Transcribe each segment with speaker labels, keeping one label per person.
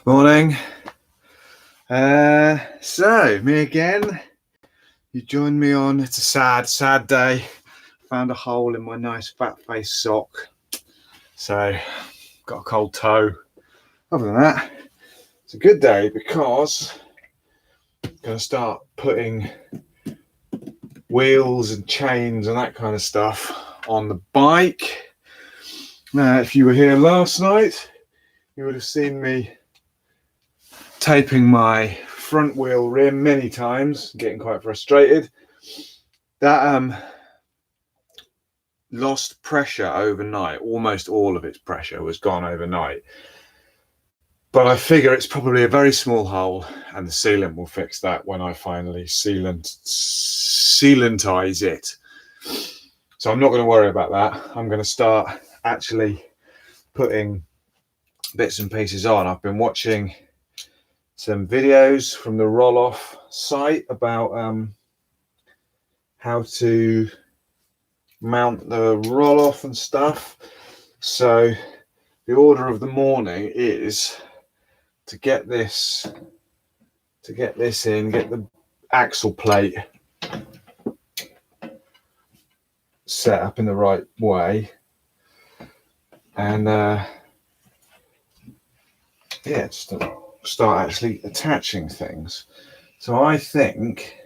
Speaker 1: Morning. So me again. You joined me on. It's a sad day. Found a hole in my nice fat face sock. So got a cold toe. Other than that, it's a good day because I'm going to start putting wheels and chains and that kind of stuff on the bike. Now, if you were here last night, you would have seen me taping my front wheel rim many times, getting quite frustrated. That lost pressure overnight. Almost all of its pressure was gone overnight. But I figure it's probably a very small hole, and the sealant will fix that when I finally sealantize it. So I'm not going to worry about that. I'm going to start actually putting bits and pieces on. I've been watching some videos from the Rohloff site about how to mount the Rohloff and stuff. So the order of the morning is to get this in, get the axle plate set up in the right way, and just to start actually attaching things. So I think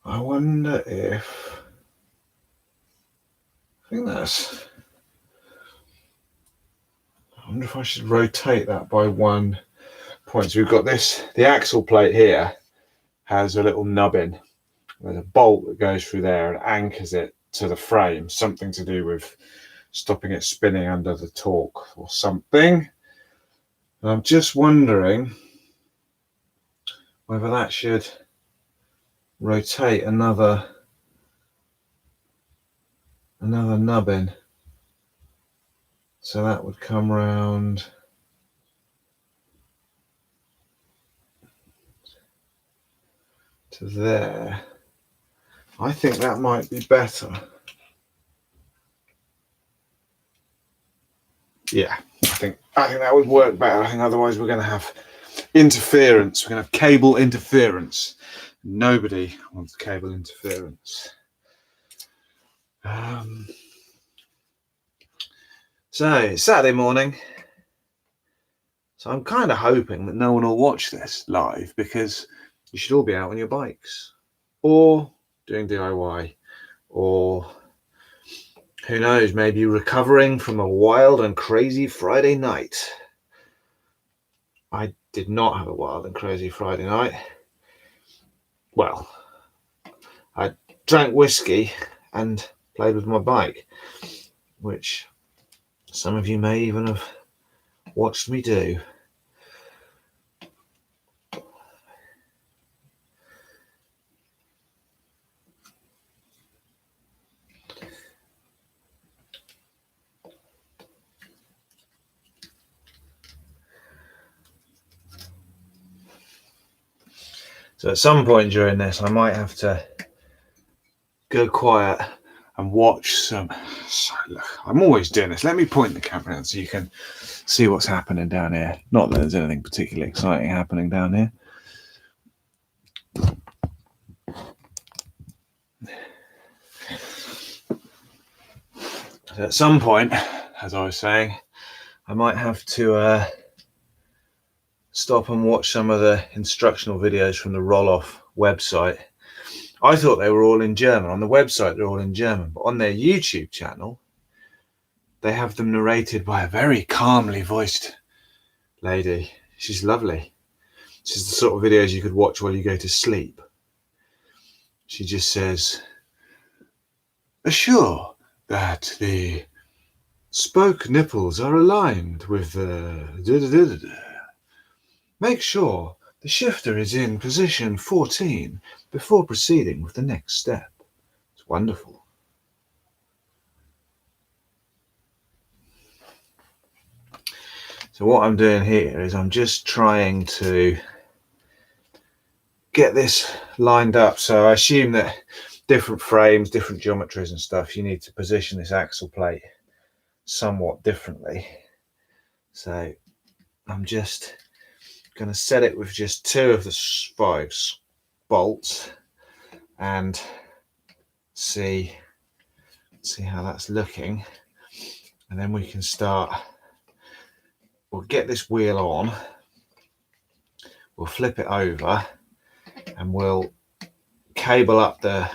Speaker 1: I wonder if I wonder if I should rotate that by 1 point. So we've got the axle plate here has a little nubbin. There's a bolt that goes through there and anchors it to the frame, something to do with stopping it spinning under the torque or something. And I'm just wondering whether that should rotate another nubbin. So that would come round to there. I think that might be better. Yeah, I think that would work better. I think otherwise we're going to have interference. We're going to have cable interference. Nobody wants cable interference. So it's Saturday morning. So I'm kind of hoping that no one will watch this live, because you should all be out on your bikes or doing DIY, or who knows, maybe recovering from a wild and crazy Friday night. I did not have a wild and crazy Friday night. Well, I drank whiskey and played with my bike, which some of you may even have watched me do. So at some point during this, I might have to go quiet and watch some. So look, I'm always doing this. Let me point the camera out so you can see what's happening down here. Not that there's anything particularly exciting happening down here. So at some point, as I was saying, I might have to stop and watch some of the instructional videos from the Rohloff website. I thought they were all in German. On the website, they're all in German, but on their YouTube channel, they have them narrated by a very calmly voiced lady. She's lovely. She's the sort of videos you could watch while you go to sleep. She just says, assure that the spoke nipples are aligned with the make sure the shifter is in position 14 before proceeding with the next step. It's wonderful. So what I'm doing here is I'm just trying to get this lined up. So I assume that different frames, different geometries and stuff, you need to position this axle plate somewhat differently. So I'm just going to set it with just 2 of the 5 bolts and see how that's looking, and then we can start. We'll get this wheel on, we'll flip it over, and we'll cable up the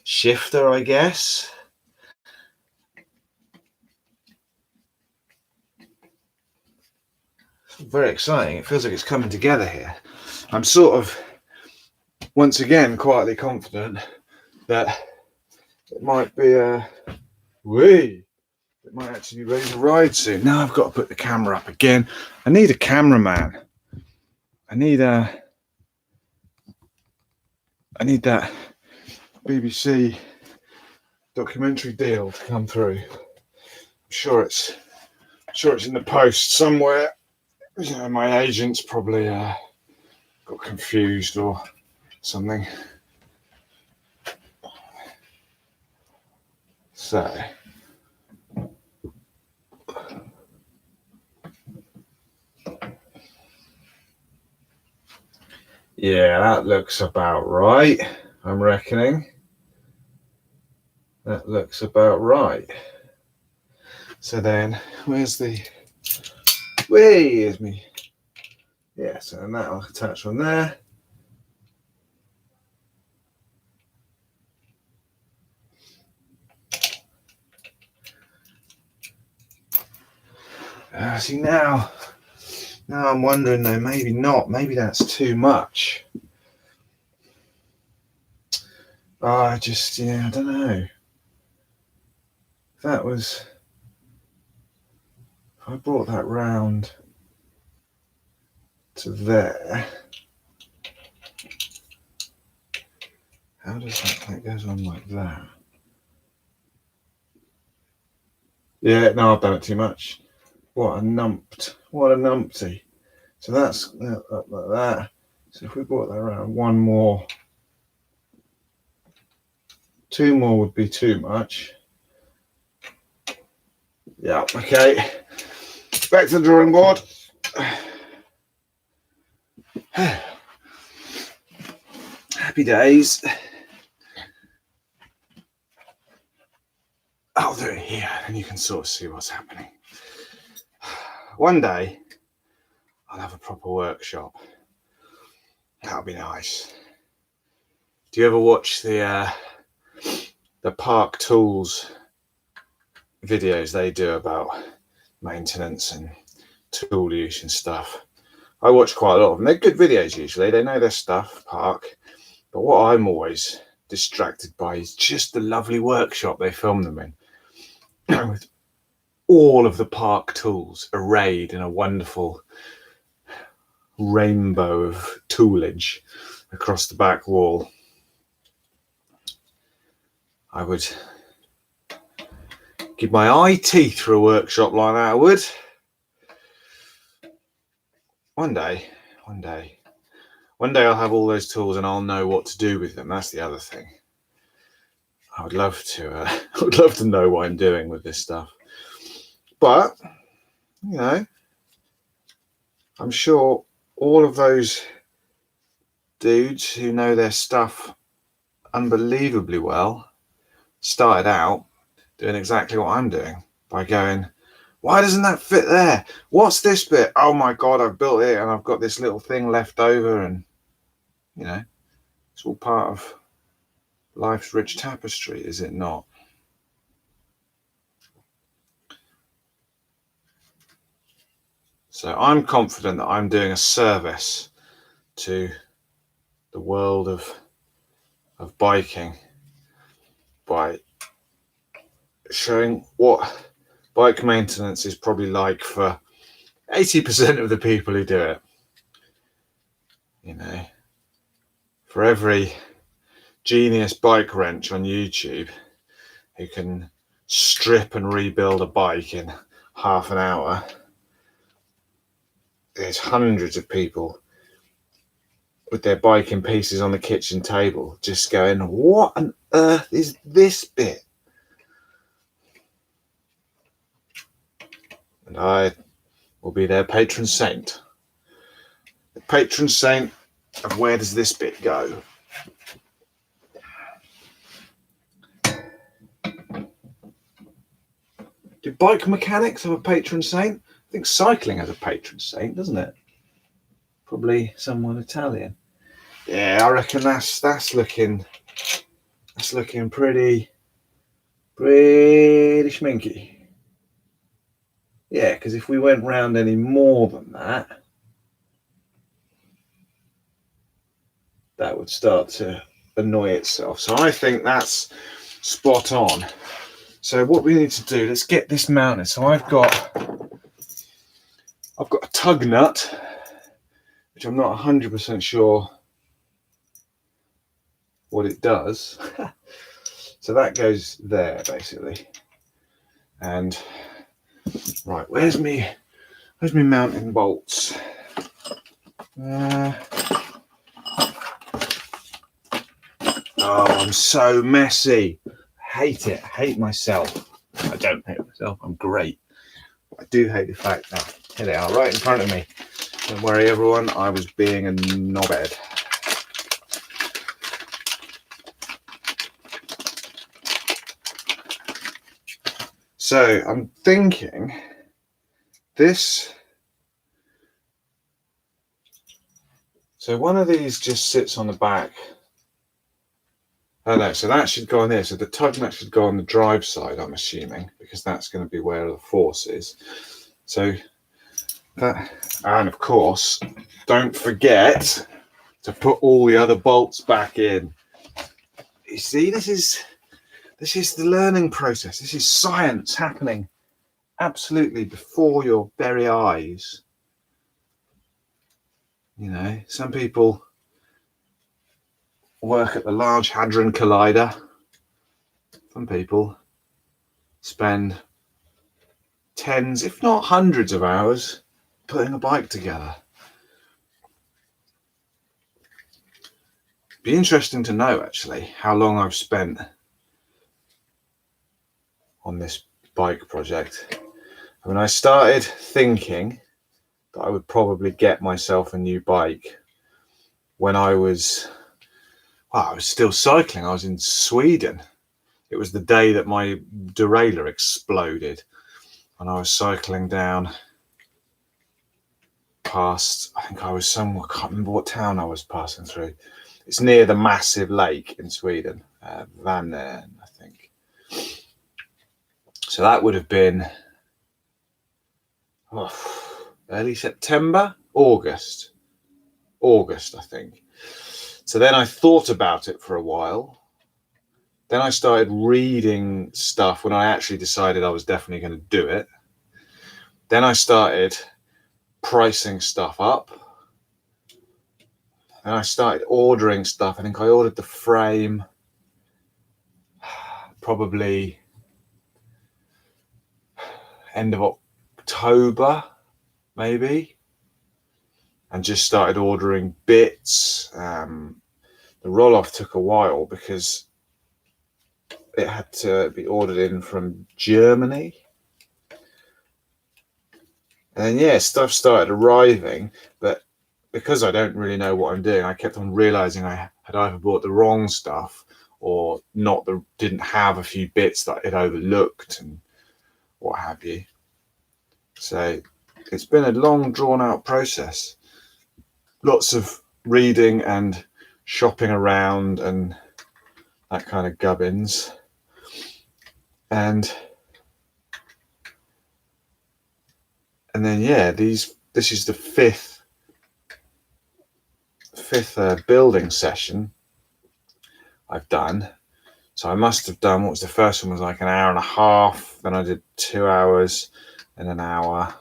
Speaker 1: shifter, I guess. It's very exciting. It feels like it's coming together here. I'm sort of, once again, quietly confident that it might be it might actually be ready to ride soon. Now I've got to put the camera up again. I need a cameraman. I need that BBC documentary deal to come through. I'm sure it's in the post somewhere. You know, my agent's probably got confused or something. So yeah, that looks about right. I'm reckoning that looks about right. So then, where's me? Yeah, so then that'll attach on there. See now I'm wondering though, maybe not. Maybe that's too much. I don't know. That was, if I brought that round to there, how does that goes on like that? Yeah, no, I've done it too much. What a numpty. So that's up like that. So if we brought that around, 1 more, 2 more would be too much. Yeah, okay. Back to the drawing board. Happy days. I'll do it here and you can sort of see what's happening. One day I'll have a proper workshop. That'll be nice. Do you ever watch the Park Tools videos they do about maintenance and tool use and stuff? I watch quite a lot of them. They're good videos usually. They know their stuff, Park. But what I'm always distracted by is just the lovely workshop they film them in. With all of the Park tools arrayed in a wonderful rainbow of toolage across the back wall. I would give my eye teeth for a workshop like that, I would. One day I'll have all those tools and I'll know what to do with them. That's the other thing. I would love to know what I'm doing with this stuff. But, you know, I'm sure all of those dudes who know their stuff unbelievably well started out doing exactly what I'm doing, by going, why doesn't that fit there? What's this bit? Oh my God, I've built it and I've got this little thing left over, and you know, it's all part of life's rich tapestry, is it not? So I'm confident that I'm doing a service to the world of biking by showing what bike maintenance is probably like for 80% of the people who do it. You know, for every genius bike wrench on YouTube who can strip and rebuild a bike in half an hour, there's hundreds of people with their bike in pieces on the kitchen table, just going, what on earth is this bit? And I will be their patron saint. The patron saint of where does this bit go? Do bike mechanics have a patron saint? I think cycling has a patron saint, doesn't it? Probably someone Italian. Yeah, I reckon that's looking pretty schminky. Yeah, because if we went round any more than that, that would start to annoy itself. So I think that's spot on. So what we need to do, let's get this mounted. So I've got a tug nut, which I'm not 100% sure what it does. So that goes there basically. And right, where's me mounting bolts? Oh, I'm so messy. Hate it. Hate myself. I don't hate myself. I'm great. I do hate the fact that here they are, right in front of me. Don't worry, everyone. I was being a knobhead. So I'm thinking this. So one of these just sits on the back. Oh no, so that should go on there. So the tug nut should go on the drive side, I'm assuming, because that's going to be where the force is. So that, and of course, don't forget to put all the other bolts back in. You see, this is the learning process. This is science happening absolutely before your very eyes. You know, some people work at the Large Hadron Collider. Some people spend tens, if not hundreds of hours putting a bike together. Be interesting to know actually how long I've spent on this bike project. I mean, I started thinking that I would probably get myself a new bike when I was still cycling. I was in Sweden. It was the day that my derailleur exploded, and I was cycling down past, I think I was somewhere, I can't remember what town I was passing through. It's near the massive lake in Sweden, Vänern, I think. So that would have been early September, August, I think. So then I thought about it for a while. Then I started reading stuff when I actually decided I was definitely going to do it. Then I started pricing stuff up. And I started ordering stuff. I think I ordered the frame probably end of October, maybe. And just started ordering bits. The Rohloff took a while because it had to be ordered in from Germany. And then, yeah, stuff started arriving, but because I don't really know what I'm doing, I kept on realizing I had either bought the wrong stuff or didn't have a few bits that I'd overlooked and what have you. So it's been a long, drawn-out process. Lots of reading and shopping around and that kind of gubbins. And then, yeah, this is the fifth building session I've done. So I must have done, what was the first one, was like an hour and a half. Then I did 2 hours and an hour.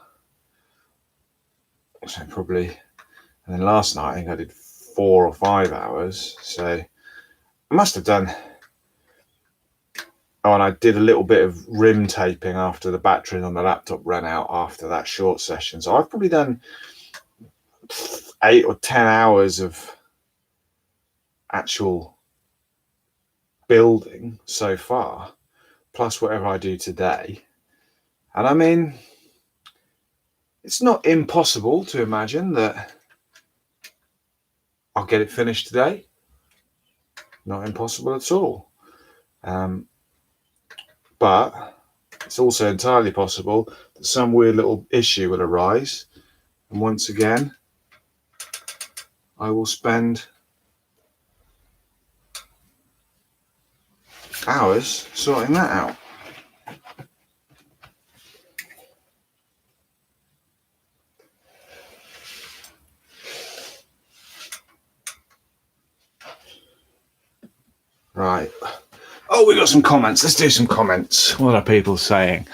Speaker 1: So probably, and then last night I think I did 4 or 5 hours. So I must have done. Oh, and I did a little bit of rim taping after the battery on the laptop ran out after that short session. So I've probably done 8 or 10 hours of actual building so far, plus whatever I do today. And I mean, it's not impossible to imagine that I'll get it finished today. Not impossible at all. But it's also entirely possible that some weird little issue will arise. And once again, I will spend hours sorting that out. Right. Oh, we got some comments. Let's do some comments. What are people saying?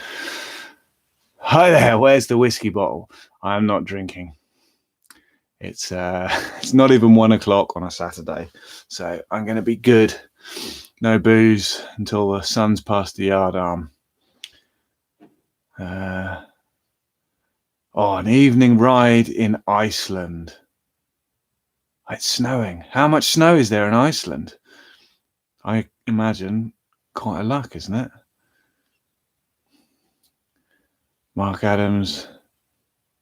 Speaker 1: Hi there, where's the whiskey bottle? I'm not drinking. It's not even 1 o'clock on a Saturday, so I'm going to be good. No booze until the sun's past the yard arm. An evening ride in Iceland. It's snowing. How much snow is there in Iceland? I imagine quite a lot, isn't it? Mark Adams,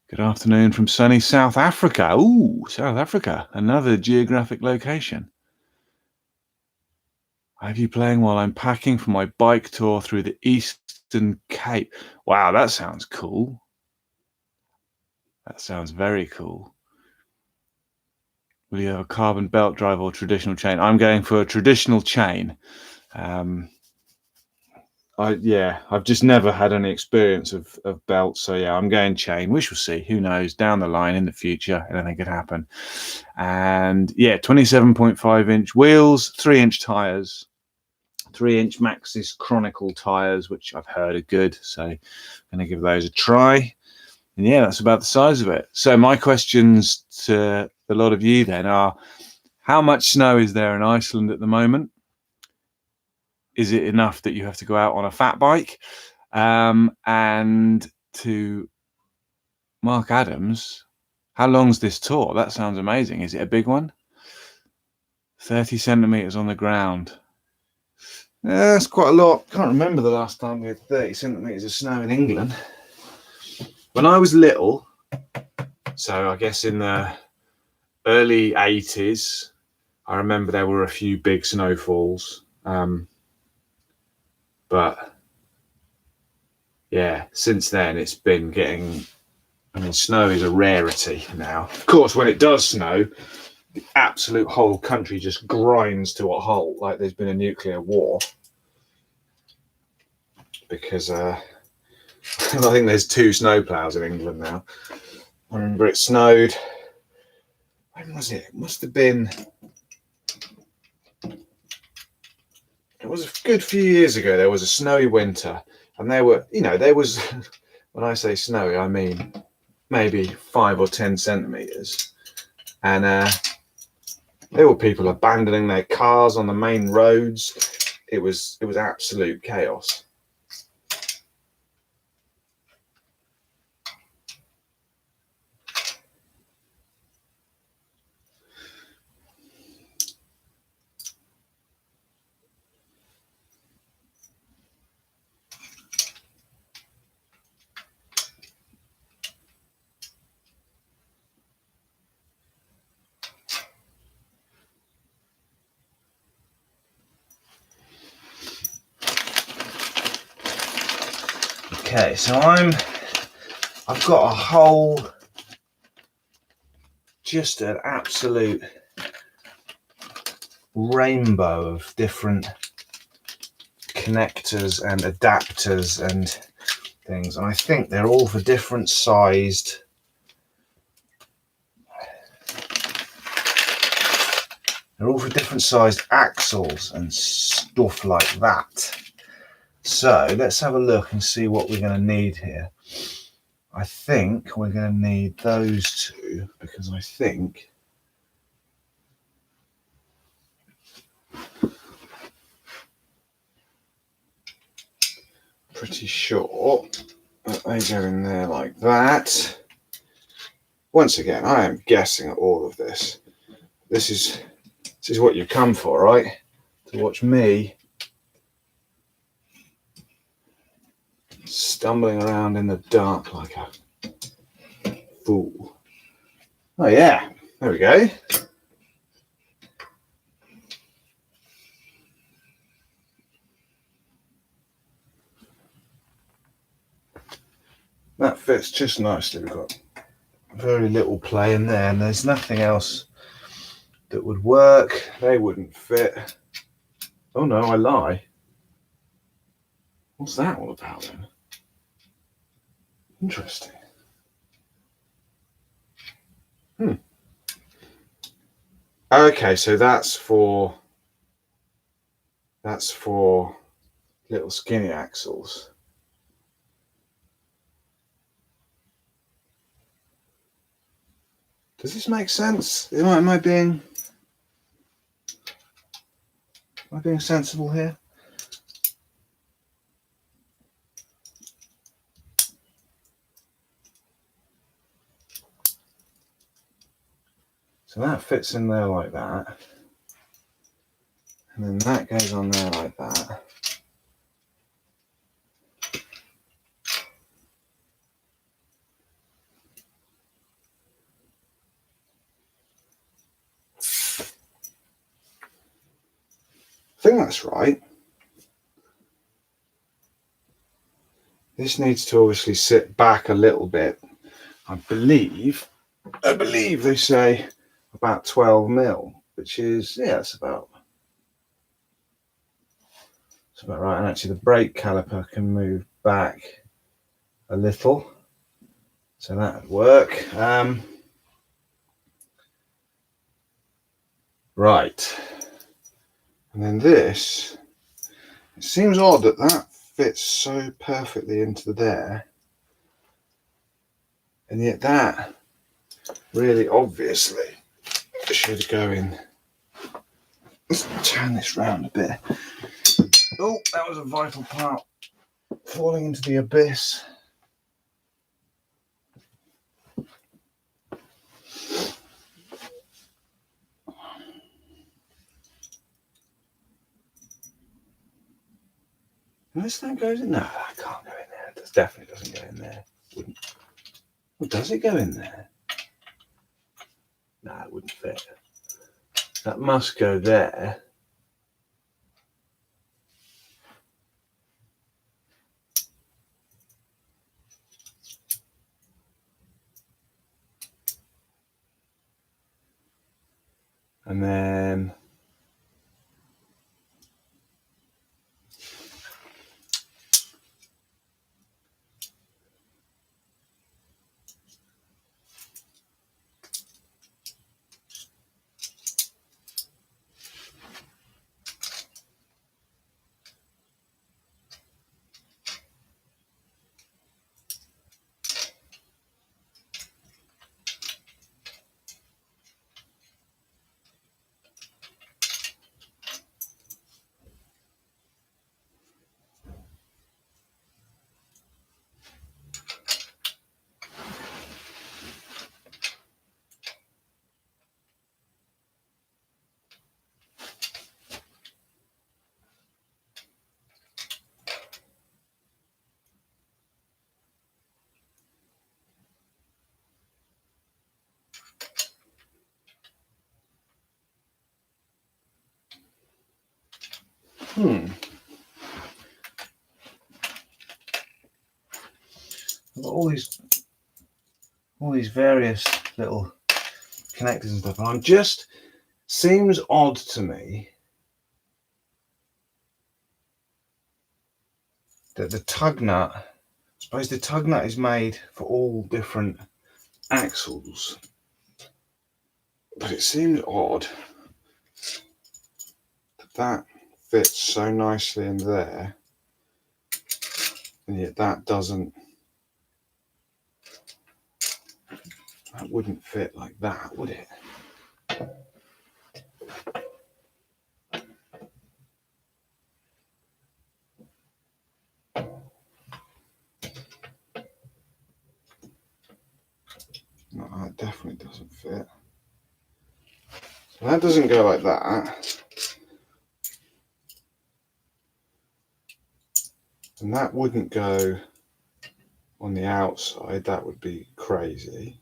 Speaker 1: good afternoon from sunny South Africa. Ooh, South Africa, another geographic location. I have you playing while I'm packing for my bike tour through the Eastern Cape. Wow, that sounds cool. That sounds very cool. Will you have a carbon belt drive or traditional chain? I'm going for a traditional chain. I've just never had any experience of belts, so yeah, I'm going chain. We shall see. Who knows? Down the line in the future, anything could happen. And yeah, 27.5-inch wheels, 3-inch tires, 3-inch Maxxis Chronicle tires, which I've heard are good, so I'm going to give those a try. And yeah, that's about the size of it. So my questions to a lot of you then are: how much snow is there in Iceland at the moment? Is it enough that you have to go out on a fat bike? And to Mark Adams, how long's this tour? That sounds amazing. Is it a big one? 30 centimetres on the ground. Yeah, that's quite a lot. Can't remember the last time we had 30 centimetres of snow in England. When I was little, so I guess in the early 80s, I remember there were a few big snowfalls. But yeah, since then it's been getting, snow is a rarity now. Of course, when it does snow, the absolute whole country just grinds to a halt like there's been a nuclear war. Because I think there's 2 snowplows in England now. I remember it snowed, when was it? It must have been, it was a good few years ago. There was a snowy winter, and there was, when I say snowy, I mean maybe 5 or 10 centimetres. And there were people abandoning their cars on the main roads. It was absolute chaos. Okay, so I've got a whole, just an absolute rainbow of different connectors and adapters and things, and I think they're all for different sized axles and stuff like that. So let's have a look and see what we're going to need here. I think we're going to need those 2, because I think pretty sure that they go in there like that. Once again, I am guessing at all of this. This is This is what you come for, right? To watch me stumbling around in the dark like a fool. Oh yeah, there we go. That fits just nicely. We've got very little play in there, and there's nothing else that would work. They wouldn't fit. Oh no, I lie. What's that all about then? Interesting. Okay, so that's for little skinny axles. Does this make sense? Am I being sensible here? So that fits in there like that. And then that goes on there like that. I think that's right. This needs to obviously sit back a little bit. I believe they say about 12 mil, which is, yeah, it's about right. And actually the brake caliper can move back a little, so that would work. Right, and then this, it seems odd that fits so perfectly into there, and yet that really obviously should go in. Let's turn this round a bit. Oh, that was a vital part falling into the abyss. And this thing goes in? No, that can't go in there. This definitely doesn't go in there. Wouldn't. Well, does it go in there? No, it wouldn't fit. That must go there. And then I've got all these various little connectors and stuff, and I'm just, seems odd to me that the tug nut, I suppose the tug nut is made for all different axles, but it seems odd that fits so nicely in there, and yet that doesn't. That wouldn't fit like that, would it? No, that definitely doesn't fit. That doesn't go like that. And that wouldn't go on the outside. That would be crazy.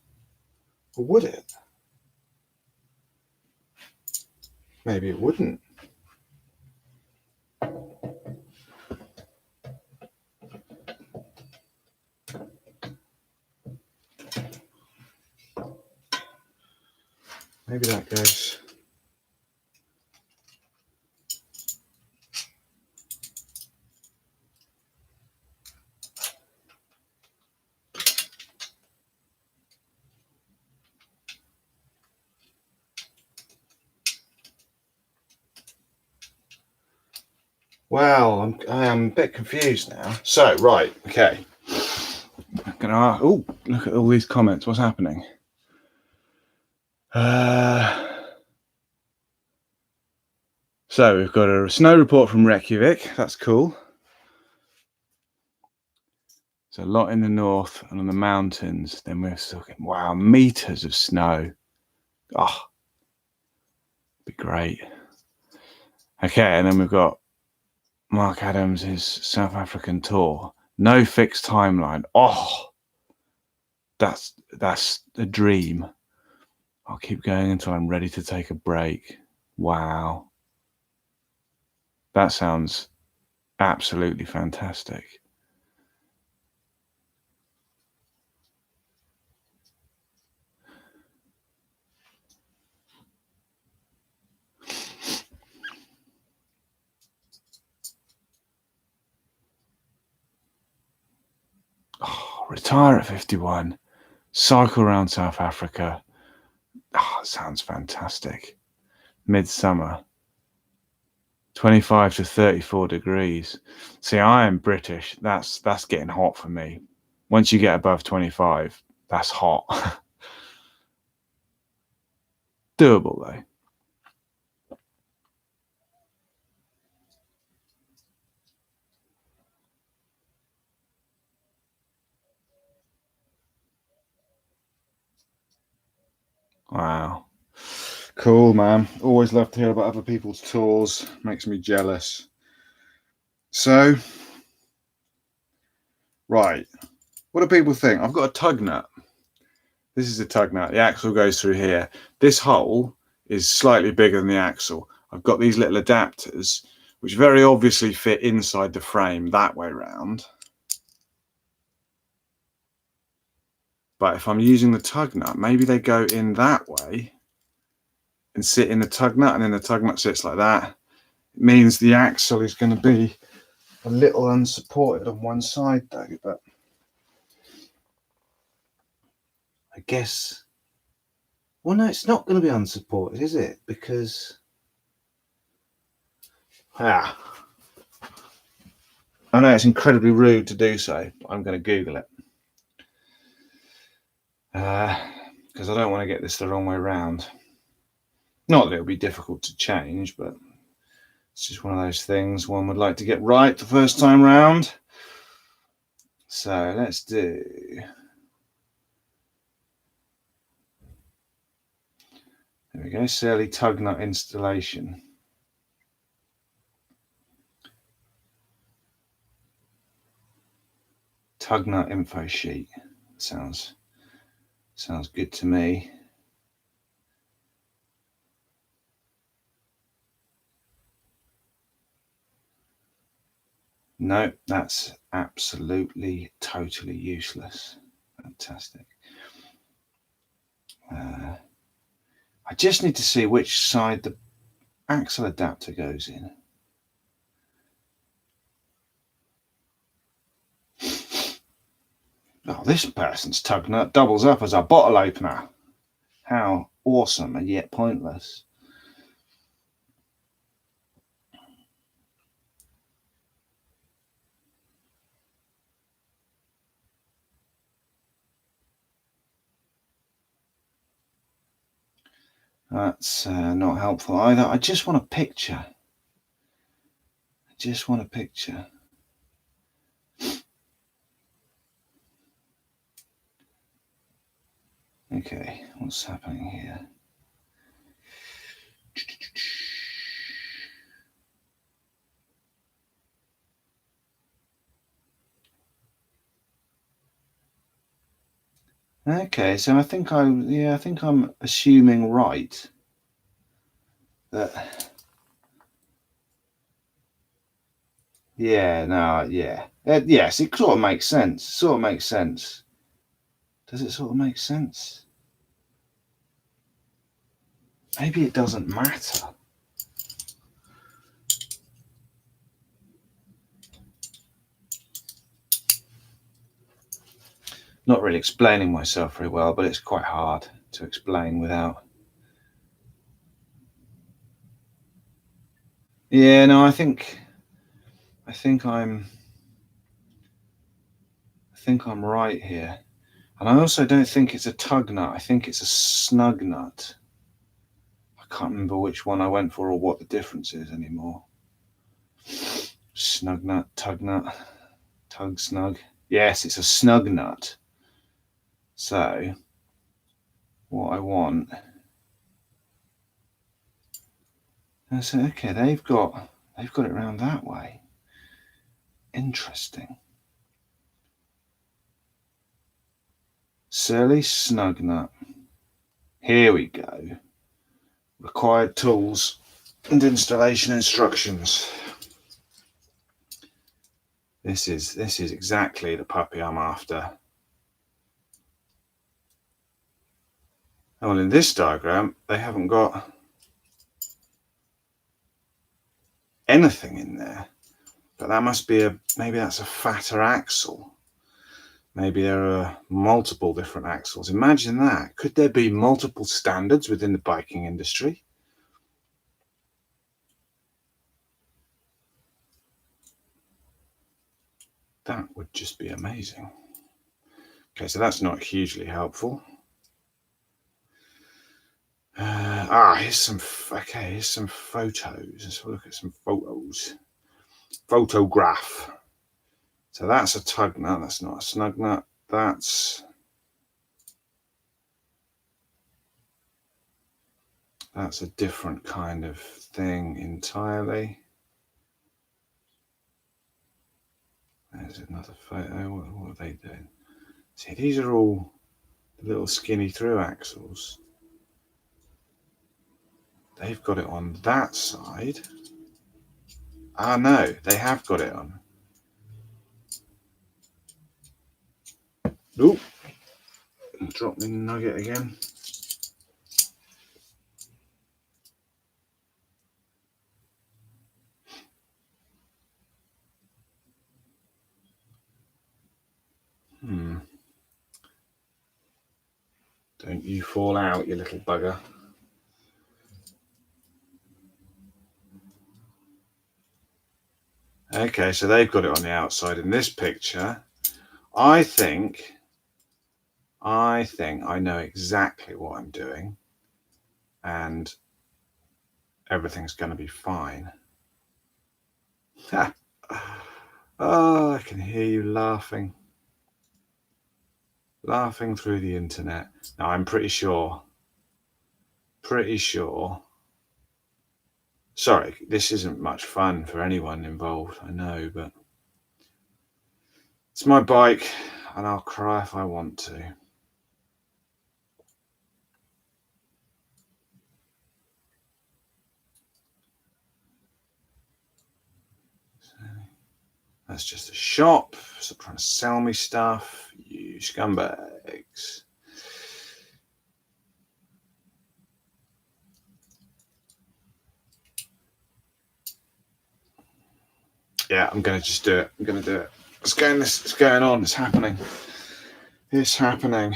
Speaker 1: Or would it? Maybe it wouldn't. Maybe that goes. Well, I am a bit confused now. So, right, okay. I'm gonna ask, oh, look at all these comments. What's happening? So we've got a snow report from Reykjavik. That's cool. So a lot in the north and on the mountains. Then we're talking, wow, meters of snow. Oh, be great. Okay, and then we've got Mark Adams' South African tour. No fixed timeline. Oh, that's a dream. I'll keep going until I'm ready to take a break. Wow. That sounds absolutely fantastic. Oh, retire at 51. Cycle around South Africa. Oh, sounds fantastic. Midsummer. 25 to 34 degrees. See, I am British. That's getting hot for me. Once you get above 25, that's hot. Doable though. Wow. Cool, man. Always love to hear about other people's tours. Makes me jealous. So, right. What do people think? I've got a tug nut. This is a tug nut. The axle goes through here. This hole is slightly bigger than the axle. I've got these little adapters, which very obviously fit inside the frame that way round. But if I'm using the tug nut, maybe they go in that way and sit in the tug nut, and then the tug nut sits like that. It means the axle is going to be a little unsupported on one side though, but I guess, well, no, it's not going to be unsupported, is it? Because, I know it's incredibly rude to do so, but I'm going to Google it. Because I don't want to get this the wrong way around. Not that it'll be difficult to change, but it's just one of those things one would like to get right the first time round. So let's do. There we go, Surly tug nut installation. Tug nut info sheet. Sounds good to me. No, that's absolutely, totally useless. Fantastic. I just need to see which side the axle adapter goes in. Oh, this person's tug nut doubles up as a bottle opener. How awesome and yet pointless. That's not helpful either. I just want a picture. Okay, what's happening here? Okay, so I think I'm assuming right that yes, it sort of makes sense. Sort of makes sense. Does it sort of make sense? Maybe it doesn't matter. Not really explaining myself very well, but it's quite hard to explain without. Yeah, no, I think I'm right here. And I also don't think it's a tug nut. I think it's a snug nut. I can't remember which one I went for or what the difference is anymore. Snug nut, tug snug. Yes, it's a snug nut. So what I want. I said, okay, they've got it around that way. Interesting. Surly snug nut. Here we go. Required tools and installation instructions. This is exactly the puppy I'm after. Well, in this diagram, they haven't got anything in there, but that must be maybe that's a fatter axle. Maybe there are multiple different axles. Imagine that. Could there be multiple standards within the biking industry? That would just be amazing. Okay, so that's not hugely helpful. Here's some photos. Let's look at some photos. Photograph. So that's a tug nut. That's not a snug nut. That's a different kind of thing entirely. There's another photo. What are they doing? See, these are all the little skinny through axles. They've got it on that side. Ah, no, they have got it on. Oop, drop me nugget again. Don't you fall out, you little bugger. Okay, so they've got it on the outside in this picture. I think I know exactly what I'm doing, and everything's going to be fine. Oh, I can hear you laughing through the internet. Now, I'm pretty sure. Sorry, this isn't much fun for anyone involved, I know, but it's my bike, and I'll cry if I want to. That's just a shop. Stop trying to sell me stuff, you scumbags. Yeah, I'm going to just do it. I'm going to do it. It's going on. It's happening. It's happening.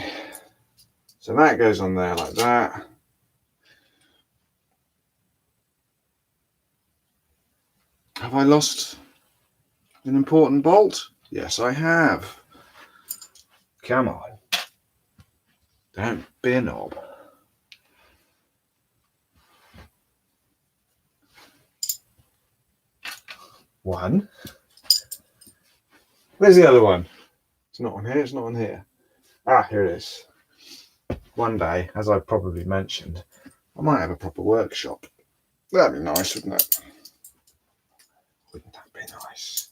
Speaker 1: So that goes on there like that. Have I lost an important bolt? Yes, I have. Come on. Don't be a knob. One. Where's the other one? It's not on here. It's not on here. Ah, here it is. One day, as I probably mentioned, I might have a proper workshop. That'd be nice, wouldn't it? Wouldn't that be nice?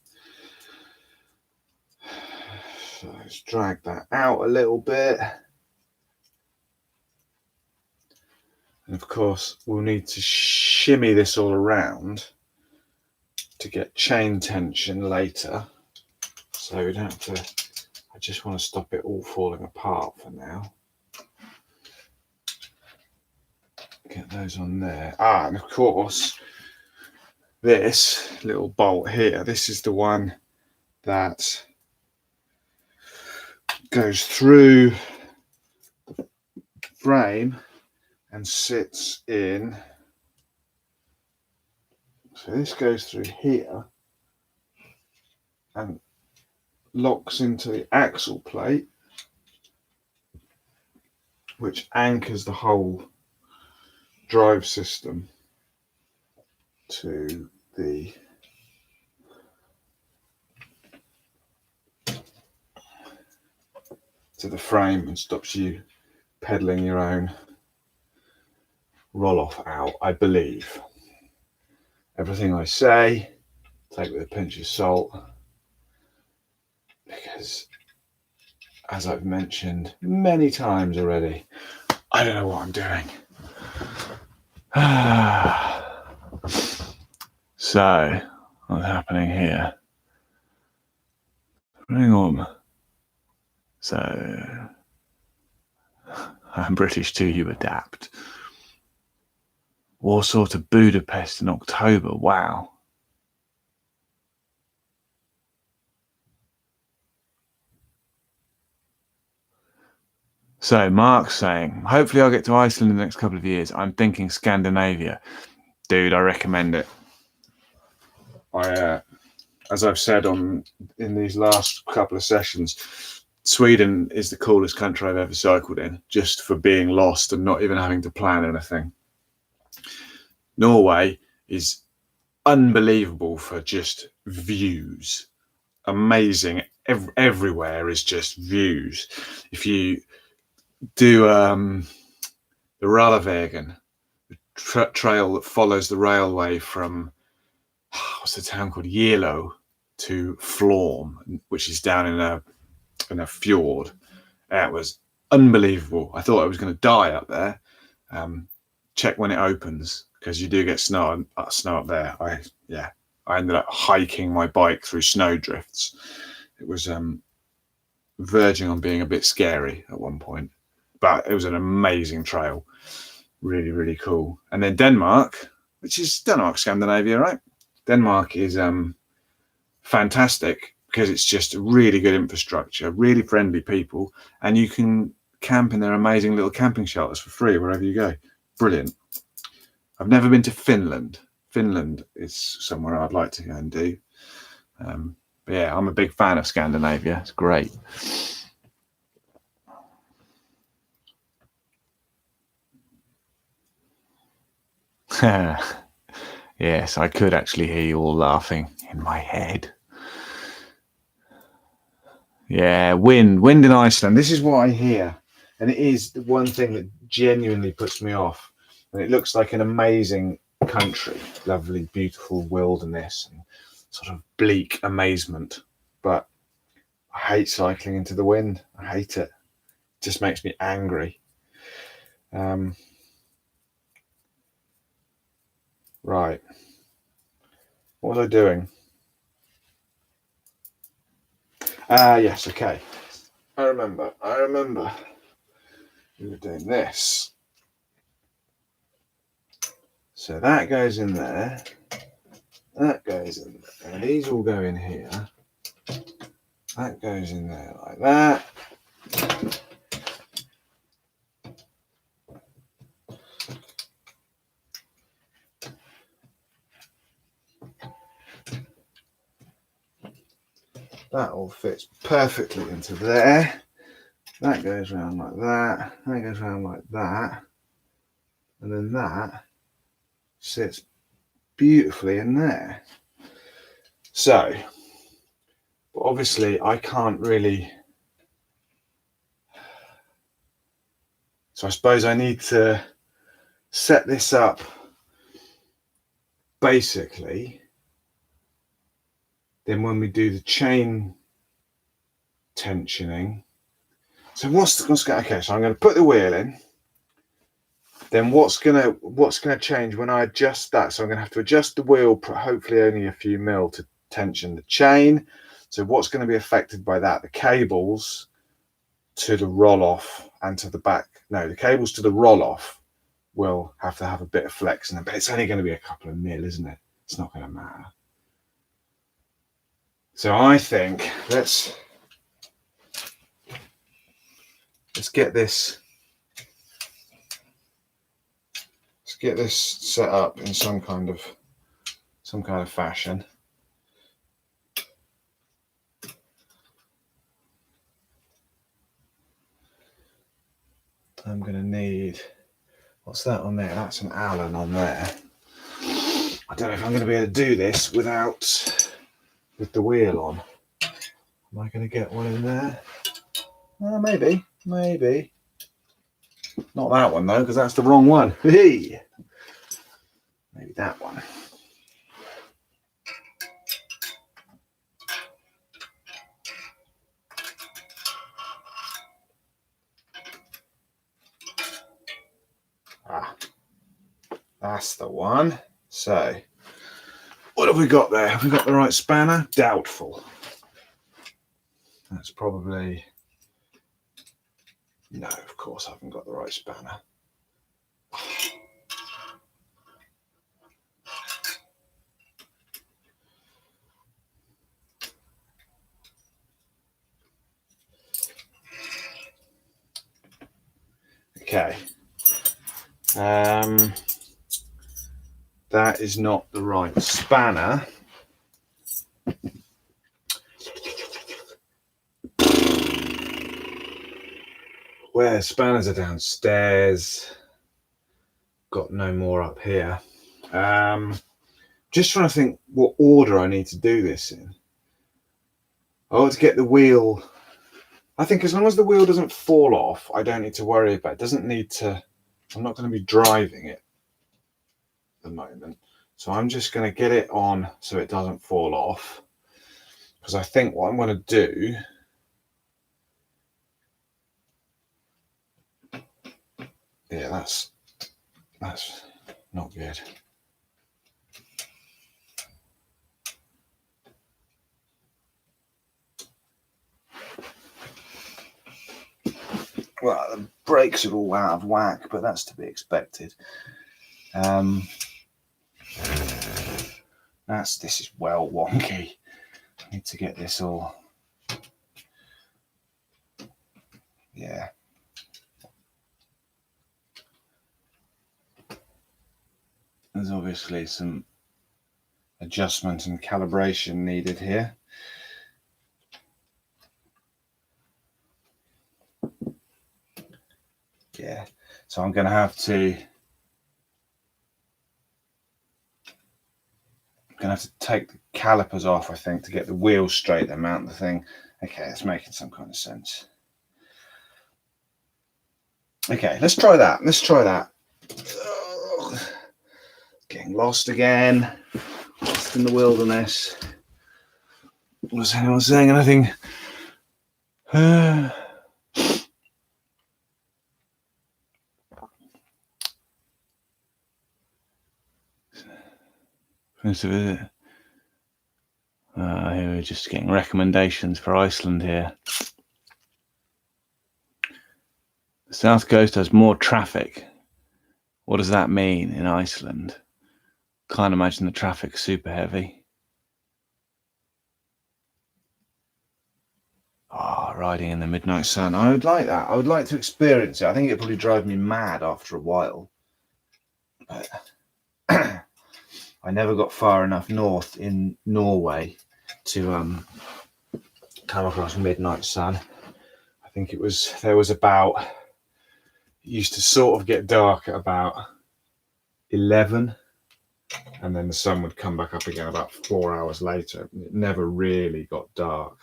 Speaker 1: So let's drag that out a little bit. And of course, we'll need to shimmy this all around to get chain tension later. So we don't have to, I just want to stop it all falling apart for now. Get those on there. And of course, this little bolt here, this is the one that goes through the frame and sits in. So this goes through here and locks into the axle plate, which anchors the whole drive system to the frame and stops you pedaling your own Rohloff out, I believe. Everything I say, take with a pinch of salt, because as I've mentioned many times already, I don't know what I'm doing. So, what's happening here? Hang on. So, I'm British too, you adapt. Warsaw to Budapest in October, wow. So Mark's saying, hopefully I'll get to Iceland in the next couple of years. I'm thinking Scandinavia. Dude, I recommend it. As I've said in these last couple of sessions, Sweden is the coolest country I've ever cycled in, just for being lost and not even having to plan anything. Norway is unbelievable for just views. Amazing. Everywhere is just views. If you do the Rallarvägen, the trail that follows the railway from what's the town called, Yelo to Florm, which is down in a fjord. It was unbelievable. I thought I was going to die up there. Check when it opens, because you do get snow up there. I ended up hiking my bike through snowdrifts. It was verging on being a bit scary at one point, but it was an amazing trail. Really, really cool. And then Denmark, which is Denmark, Scandinavia, right? Denmark is fantastic because it's just a really good infrastructure, really friendly people, and you can camp in their amazing little camping shelters for free wherever you go. Brilliant. I've never been to Finland. Finland is somewhere I'd like to go and do. But yeah, I'm a big fan of Scandinavia. It's great. Yes, I could actually hear you all laughing in my head. Yeah, wind in Iceland. This is what I hear. And it is the one thing that genuinely puts me off. And it looks like an amazing country, lovely, beautiful wilderness and sort of bleak amazement. But I hate cycling into the wind. I hate it. It just makes me angry. Right. What was I doing? Yes, okay. I remember. We were doing this. So that goes in there. That goes in there. And these all go in here. That goes in there like that. That all fits perfectly into there. That goes around like that. That goes around like that. And then that sits beautifully in there. So, but obviously I can't really. So I suppose I need to set this up basically, then when we do the chain tensioning, so what's going? Okay, so I'm going to put the wheel in. Then what's going to change when I adjust that? So I'm going to have to adjust the wheel, hopefully only a few mil, to tension the chain. So what's going to be affected by that? The cables to the roll-off and to the back. No, the cables to the roll-off will have to have a bit of flex in them, but it's only going to be a couple of mil, isn't it? It's not going to matter. So I think let's get this. Let's get this set up in some kind of fashion. I'm going to need, what's that on there? That's an Allen on there. I don't know if I'm going to be able to do this with the wheel on. Am I going to get one in there? Maybe. Not that one though, because that's the wrong one. Maybe that one. That's the one. So, what have we got there? Have we got the right spanner? Doubtful. That's probably... No, of course I haven't got the right spanner. Okay. That is not the right spanner. Where spanners are downstairs. Got no more up here. Just trying to think what order I need to do this in. I want to get the wheel. I think as long as the wheel doesn't fall off, I don't need to worry about it. It doesn't need to. I'm not going to be driving it at the moment. So I'm just going to get it on so it doesn't fall off. Because I think what I'm going to do. Yeah, that's not good. Well, the brakes are all out of whack, but that's to be expected. This is well wonky. I need to get this all. Yeah. There's obviously some adjustment and calibration needed here. Yeah, so I'm going to have to take the calipers off, I think, to get the wheels straight and mount the thing. Okay, it's making some kind of sense. Okay, let's try that. Getting lost again. Lost in the wilderness. Was anyone saying anything? Finished a visit. Here we're just getting recommendations for Iceland here. The south coast has more traffic. What does that mean in Iceland? Can't imagine the traffic's super heavy. Riding in the midnight sun. I would like that. I would like to experience it. I think it'd probably drive me mad after a while. But I never got far enough north in Norway to come across midnight sun. I think it used to sort of get dark at about 11, and then the sun would come back up again about 4 hours later. It never really got dark.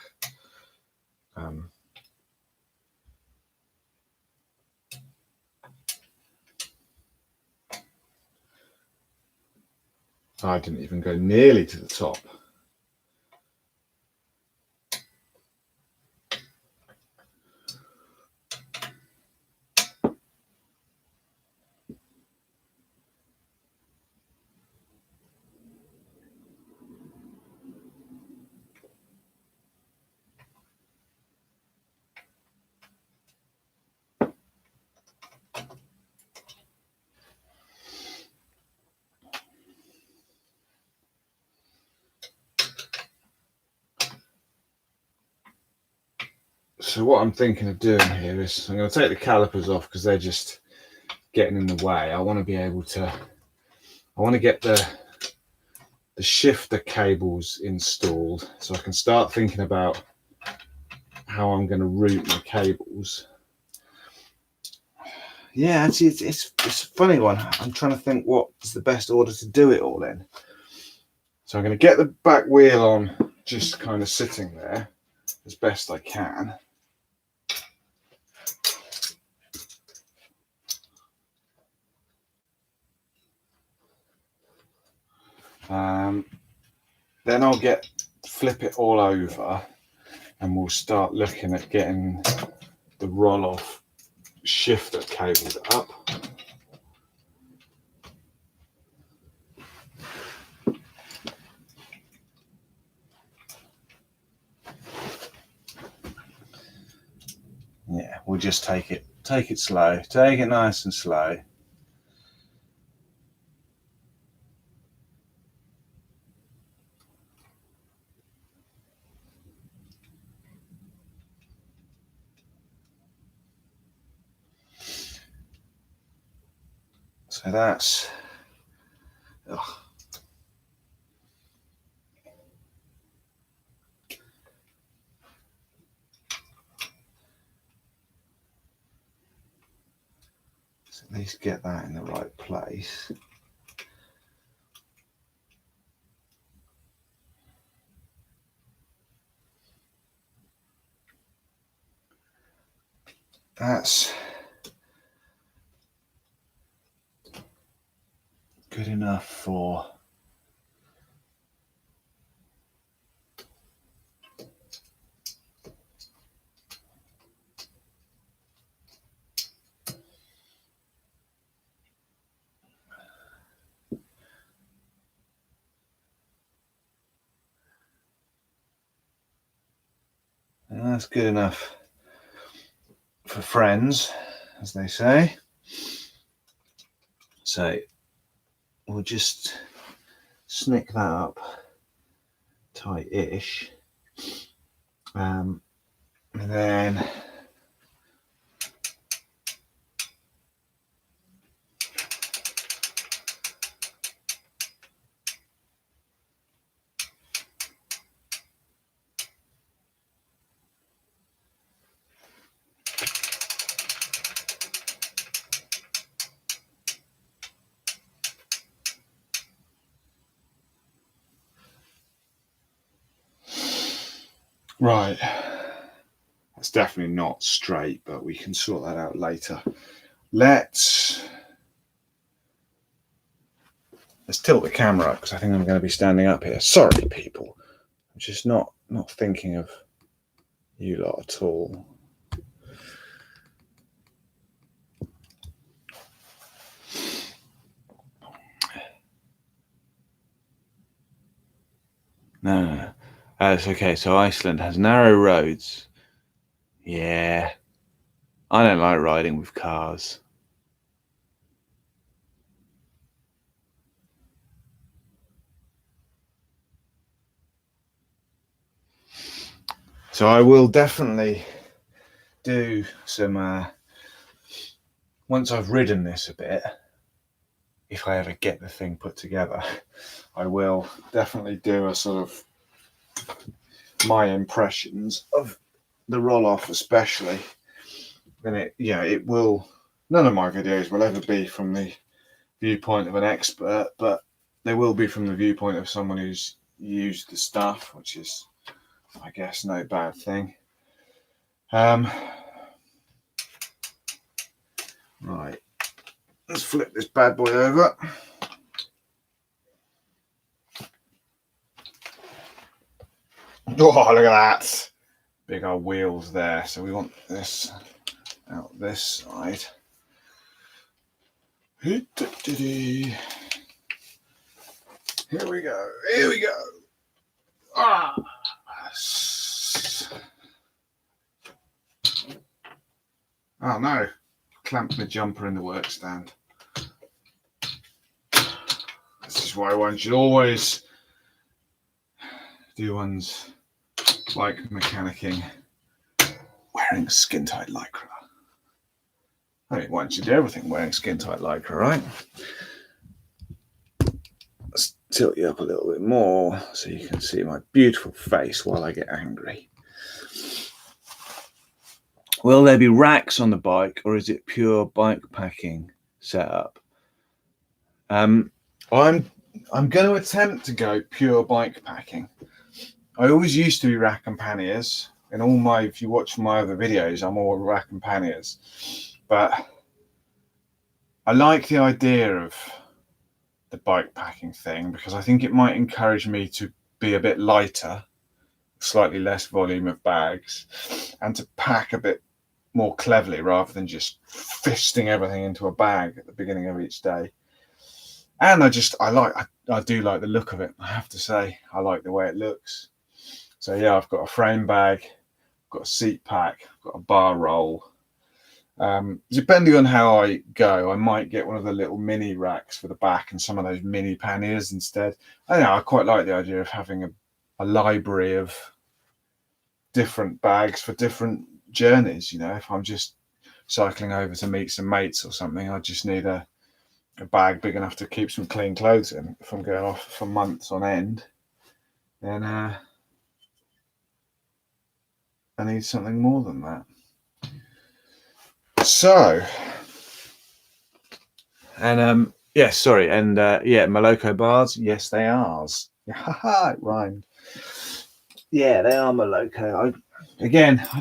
Speaker 1: I didn't even go nearly to the top. So what I'm thinking of doing here is I'm going to take the calipers off because they're just getting in the way. I want to be able to, I want to get the shifter cables installed so I can start thinking about how I'm going to route my cables. Yeah, it's a funny one. I'm trying to think what's the best order to do it all in. So I'm going to get the back wheel on, just kind of sitting there as best I can. Then I'll flip it all over and we'll start looking at getting the Rohloff shifter cabled up. Yeah, we'll just take it slow, take it nice and slow. So that's, ugh. Let's at least get that in the right place. That's good enough for that's good enough for friends, as they say. So we'll just snick that up tight-ish, and then right, that's definitely not straight, but we can sort that out later. Let's tilt the camera up because I think I'm going to be standing up here. Sorry, people. I'm just not thinking of you lot at all. No. It's okay. So Iceland has narrow roads. Yeah. I don't like riding with cars. So I will definitely do some, once I've ridden this a bit, if I ever get the thing put together, I will definitely do a sort of my impressions of the Rohloff, especially. And it will, none of my videos will ever be from the viewpoint of an expert, but they will be from the viewpoint of someone who's used the stuff, which is, I guess, no bad thing. Right, let's flip this bad boy over. Oh, look at that. Big old wheels there. So we want this out this side. Here we go. Here we go. Ah. Oh no. Clamped my jumper in the work stand. This is why one should always do one's bike mechanicking wearing skin tight lycra. I mean, one should do everything wearing skin tight lycra, right? Let's tilt you up a little bit more so you can see my beautiful face while I get angry. Will there be racks on the bike, or is it pure bike packing setup? I'm going to attempt to go pure bike packing. I always used to be rack and panniers. In all my, if you watch my other videos, I'm all rack and panniers. But I like the idea of the bike packing thing because I think it might encourage me to be a bit lighter, slightly less volume of bags, and to pack a bit more cleverly rather than just fisting everything into a bag at the beginning of each day. And I do like the look of it. I have to say, I like the way it looks. So yeah, I've got a frame bag, I've got a seat pack, I've got a bar roll. Depending on how I go, I might get one of the little mini racks for the back and some of those mini panniers instead. I don't know, I quite like the idea of having a library of different bags for different journeys. You know, if I'm just cycling over to meet some mates or something, I just need a bag big enough to keep some clean clothes in. If I'm going off for months on end, then I need something more than that. So, and yes, sorry, and yeah, Moloko bars, yes, they are. Haha, it rhymed. Yeah, they are Moloko. I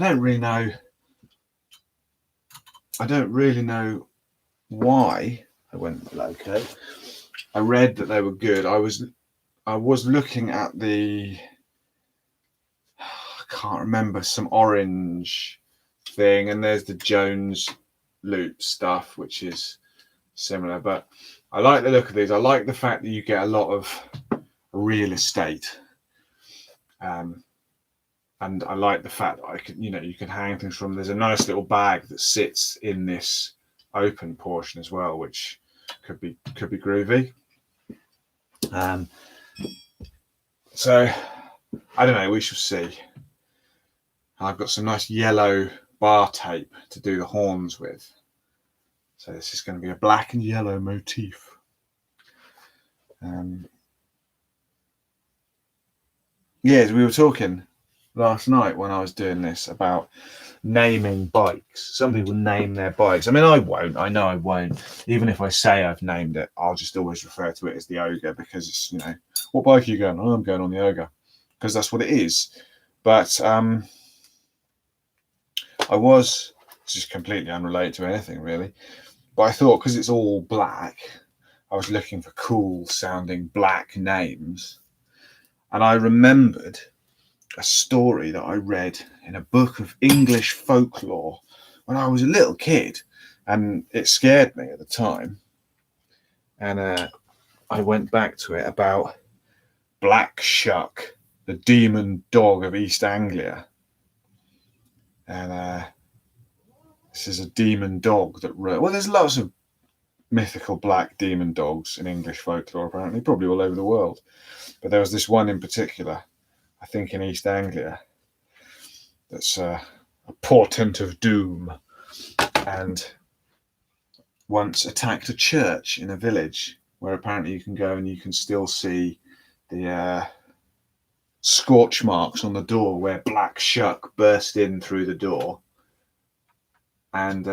Speaker 1: don't really know why I went Moloko. I read that they were good. I was looking at I can't remember, some orange thing, and there's the Jones loop stuff, which is similar, but I like the look of these. I like the fact that you get a lot of real estate, and I like the fact that you can hang things from. There's a nice little bag that sits in this open portion as well, which could be groovy. So I don't know, we shall see. I've got some nice yellow bar tape to do the horns with, so this is going to be a black and yellow motif. Yeah, we were talking last night when I was doing this about naming bikes. Some people name their bikes. I mean, I won't. I know I won't. Even if I say I've named it, I'll just always refer to it as the Ogre because it's, what bike are you going on? Oh, I'm going on the Ogre because that's what it is. But this is completely unrelated to anything really, but I thought because it's all black, I was looking for cool sounding black names, and I remembered a story that I read in a book of English folklore when I was a little kid, and it scared me at the time. And I went back to it about Black Shuck, the demon dog of East Anglia. And this is a demon dog that there's lots of mythical black demon dogs in English folklore, apparently, probably all over the world. But there was this one in particular, I think in East Anglia, that's a portent of doom, and once attacked a church in a village where apparently you can go and you can still see the scorch marks on the door where Black Shuck burst in through the door and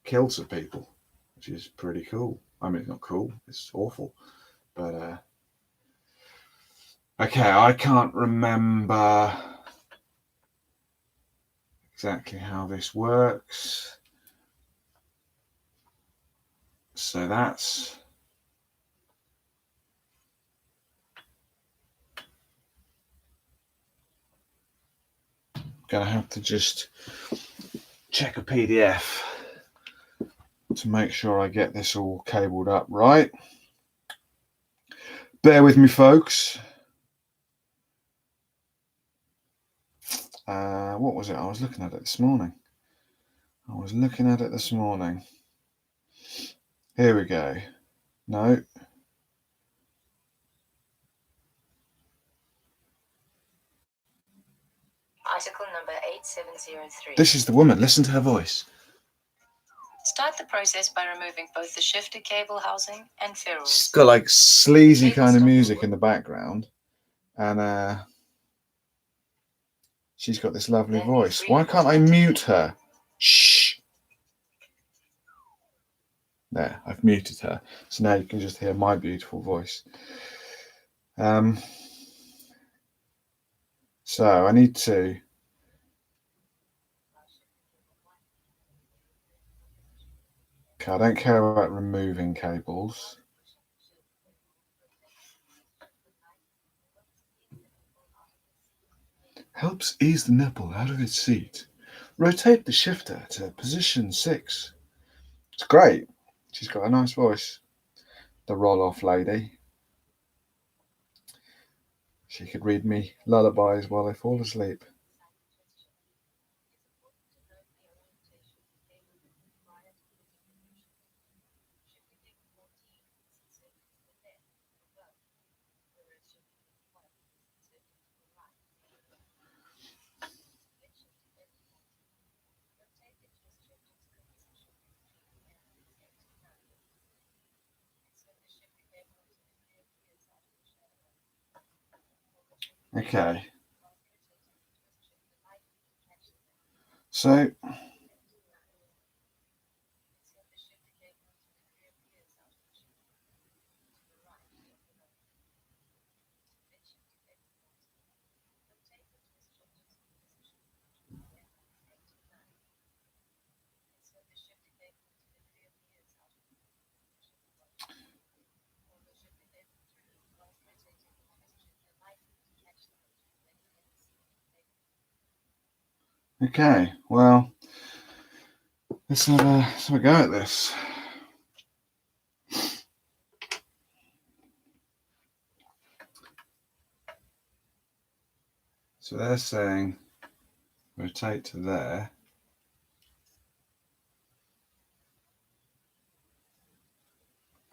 Speaker 1: killed some people, which is pretty cool. I mean, it's not cool, it's awful. But okay, I can't remember exactly how this works. So that's going to have to just check a PDF to make sure I get this all cabled up right. Bear with me, folks. What was it? I was looking at it this morning. Here we go. No.
Speaker 2: Article number 8703.
Speaker 1: This is the woman. Listen to her voice.
Speaker 2: Start the process by removing both the shifter cable housing and ferrules.
Speaker 1: She's got like sleazy kind of music in the background. And she's got this lovely voice. Why can't I mute her? Shh. There, I've muted her. So now you can just hear my beautiful voice. So I need to... Okay, I don't care about removing cables. Helps ease the nipple out of its seat. Rotate the shifter to position 6. It's great. She's got a nice voice. The Rohloff lady. She could read me lullabies while I fall asleep. Okay. So okay, well, let's have a go at this. So they're saying rotate to there.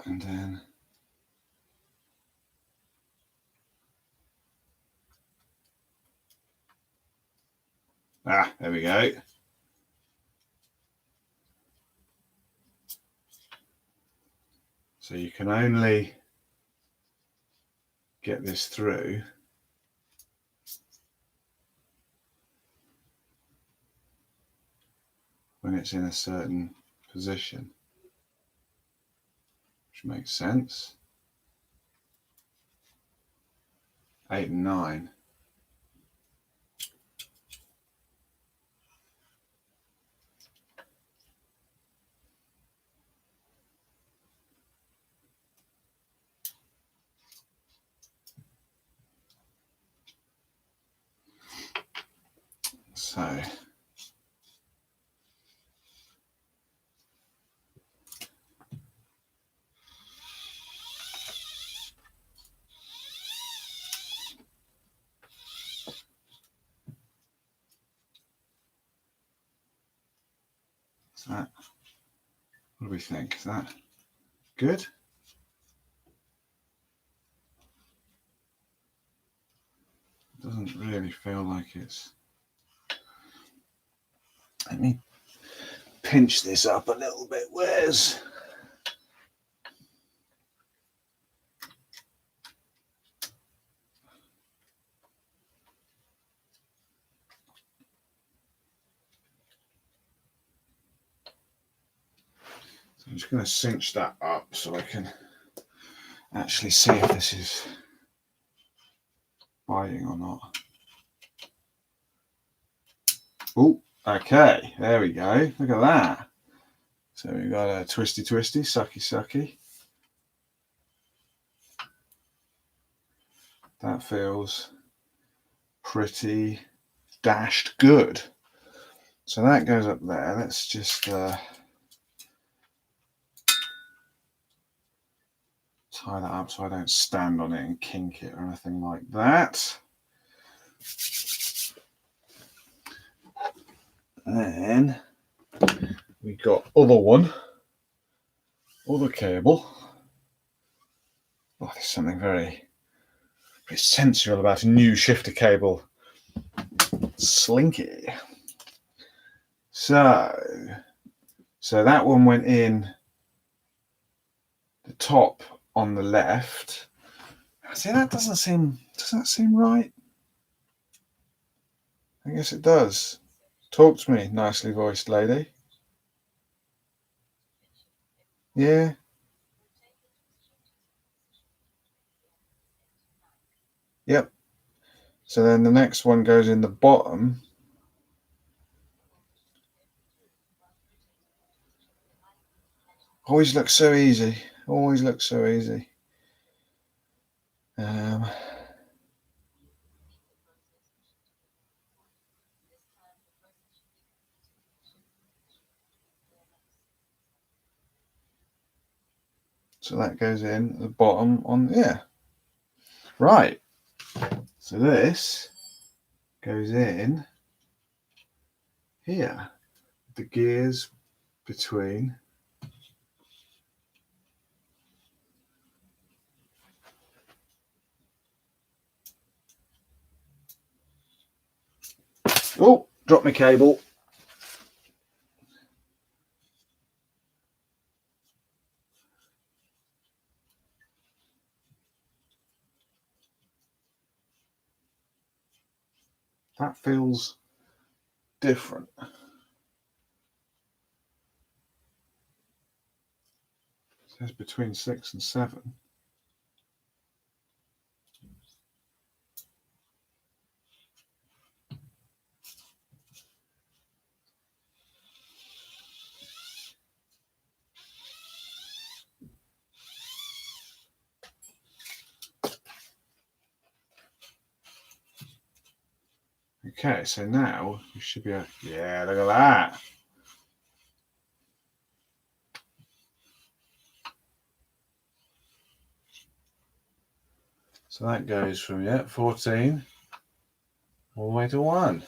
Speaker 1: And then there we go. So you can only get this through when it's in a certain position, which makes sense. 8 and 9. So that, what do we think? Is that good? It doesn't really feel like it's... Let me pinch this up a little bit. Where's... So I'm just going to cinch that up so I can actually see if this is biting or not. Oh, okay, there we go. Look at that. So we've got a twisty, sucky, sucky. That feels pretty dashed good. So that goes up there. Let's just tie that up so I don't stand on it and kink it or anything like that. Then we got other cable. Oh, there's something very sensual about a new shifter cable. Slinky. So that one went in the top on the left. See, that does that seem right? I guess it does. Talk to me, nicely voiced lady. Yeah. Yep. So then the next one goes in the bottom. Always looks so easy. Always looks so easy. So that goes in at the bottom on, yeah. Right. So this goes in here. The gears between. Oh, drop my cable. That feels different. It says between 6 and 7. Okay, so now you should be able, yeah, look at that. So that goes from 14 all the way to 1.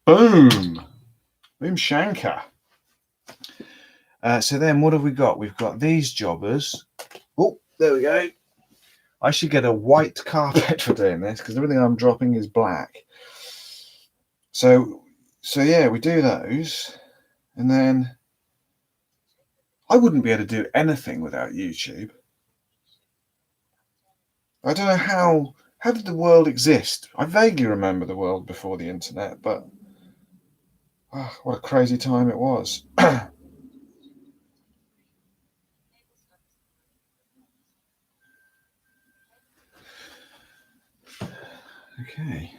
Speaker 1: Boom! Boom shanker. So then what have we got? We've got these jobbers. Oh, there we go. I should get a white carpet for doing this because everything I'm dropping is black. So yeah, we do those. And then I wouldn't be able to do anything without YouTube. I don't know how did the world exist? I vaguely remember the world before the internet, but oh, what a crazy time it was. Okay.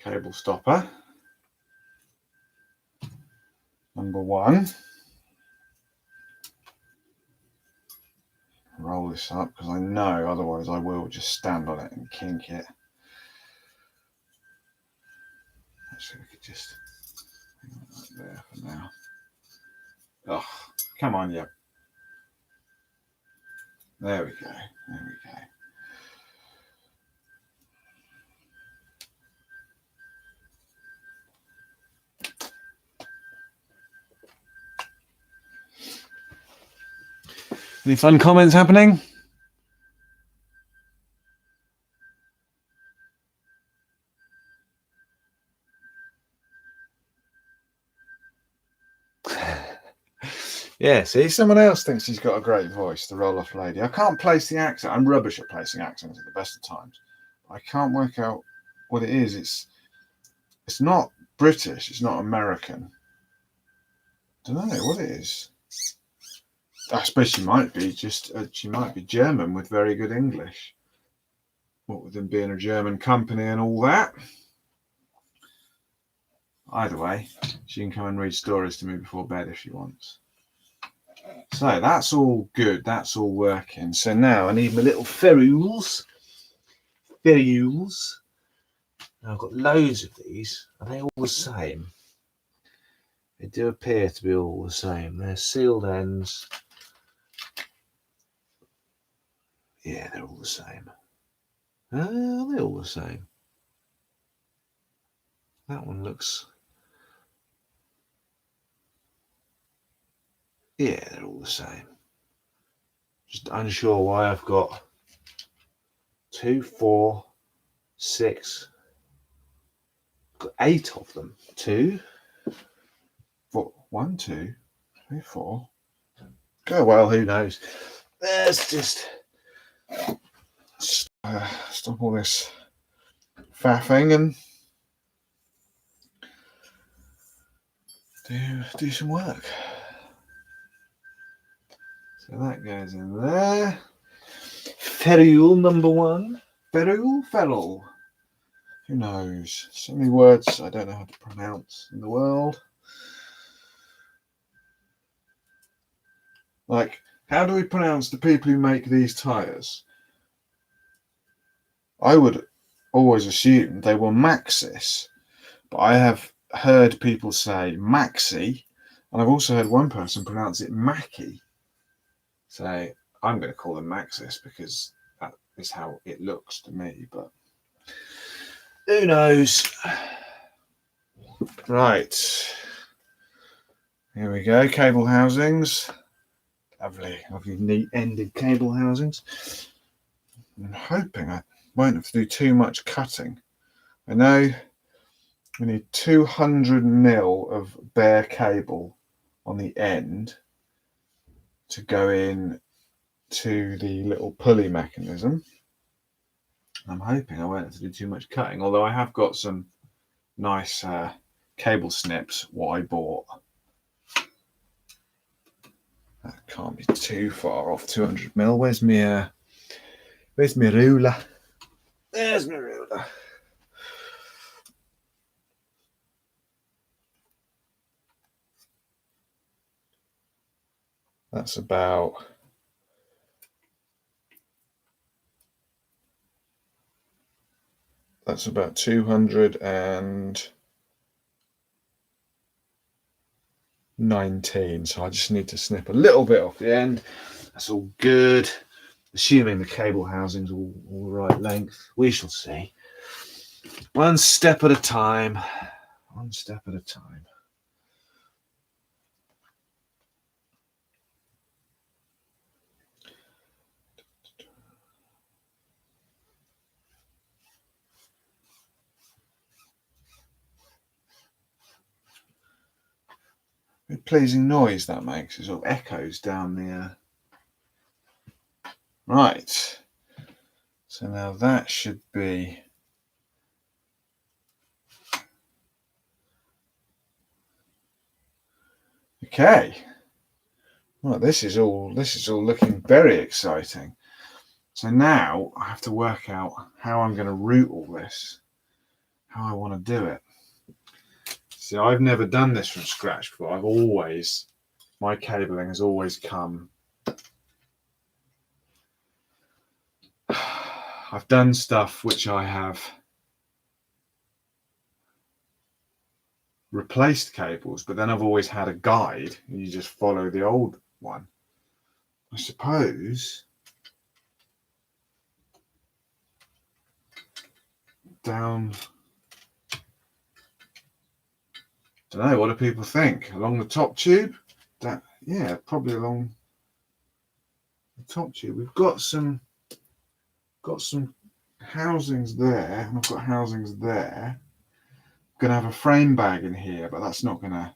Speaker 1: Cable stopper. Number 1. Roll this up because I know otherwise I will just stand on it and kink it. Actually, we could just hang that there for now. Oh, come on, yeah. There we go. There we go. Any fun comments happening? Yeah, see, someone else thinks he's got a great voice, the Rohloff lady. I can't place the accent. I'm rubbish at placing accents at the best of times. I can't work out what it is. It's not British. It's not American. Don't know what it is. I suppose she might be she might be German with very good English. What with them being a German company and all that. Either way, she can come and read stories to me before bed if she wants. So that's all good. That's all working. So now I need my little ferrules. Ferrules. Now I've got loads of these. Are they all the same? They do appear to be all the same. They're sealed ends. Yeah, they're all the same. Are they all the same? That one looks... Yeah, they're all the same. Just unsure why I've got 2, 4, 6. I've got 8 of them. 2, 4, 1, 2, 3, 4. Oh, well, who knows? Let's just stop all this faffing and do some work. So that goes in there. Ferrule number 1. Ferrule. Who knows? So many words I don't know how to pronounce in the world. Like, how do we pronounce the people who make these tyres? I would always assume they were Maxis, but I have heard people say Maxi, and I've also heard one person pronounce it Mackie. So I'm going to call them Maxis because that is how it looks to me, but who knows? Right. Here we go. Cable housings. Lovely, neat ended cable housings. I'm hoping I won't have to do too much cutting. I know we need 200 mil of bare cable on the end to go in to the little pulley mechanism. I'm hoping I won't have to do too much cutting, although I have got some nice cable snips what I bought. That can't be too far off 200 mil. Where's my ruler? There's my ruler. That's about 219. So I just need to snip a little bit off the end. That's all good. Assuming the cable housing's all the right length. We shall see. One step at a time. One step at a time. A pleasing noise that makes. It sort of echoes down the... Right. So now that should be... Okay. Well, this is all looking very exciting. So now I have to work out how I'm going to route all this, how I want to do it. See, I've never done this from scratch before. My cabling has always come. I've done stuff which I have replaced cables, but then I've always had a guide and you just follow the old one. I suppose down... Don't know, what do people think? Along the top tube? Yeah, probably along the top tube. We've got some housings there, and I've got housings there. I'm gonna have a frame bag in here, but that's not gonna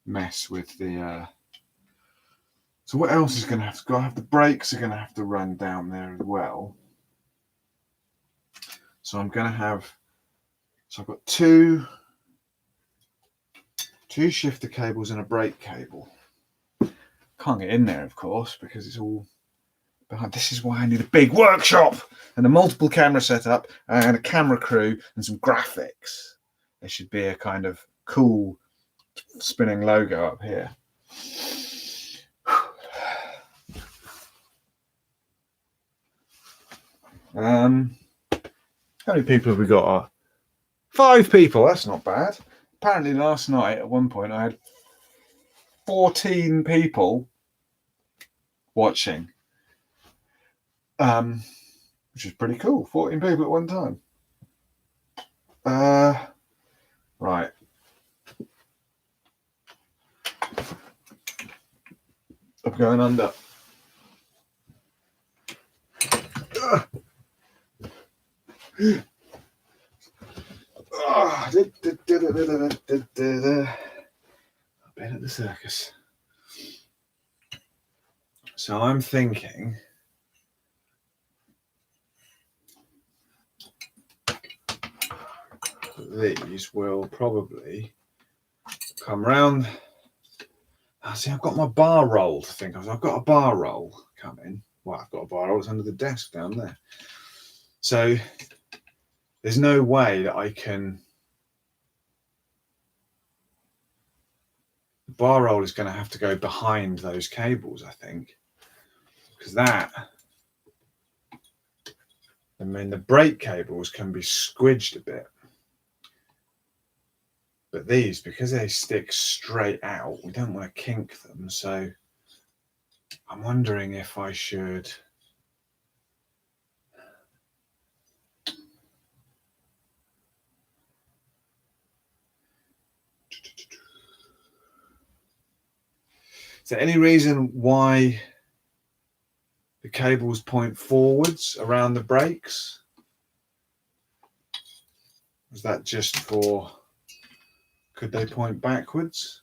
Speaker 1: mess with the so what else is gonna have to go? I have the brakes are gonna have to run down there as well. So I'm gonna have, so I've got 2 2 shifter cables and a brake cable. Can't get in there, of course, because it's all behind. This is why I need a big workshop and a multiple camera setup and a camera crew and some graphics. There should be a kind of cool spinning logo up here. How many people have we got? 5 people. That's not bad. Apparently last night at one point I had 14 people watching, which is pretty cool. 14 people at one time. Right. I'm going under. I've been at the circus. So I'm thinking these will probably come round. See, I've got my bar roll to think of. I've got a bar roll coming. Well, I've got a bar roll. It's under the desk down there. So there's no way that I can. The bar roll is going to have to go behind those cables, I think, because that. I mean, the brake cables can be squidged a bit. But these, because they stick straight out, we don't want to kink them. So I'm wondering if I should. Is there any reason why the cables point forwards around the brakes? Is that just for, could they point backwards?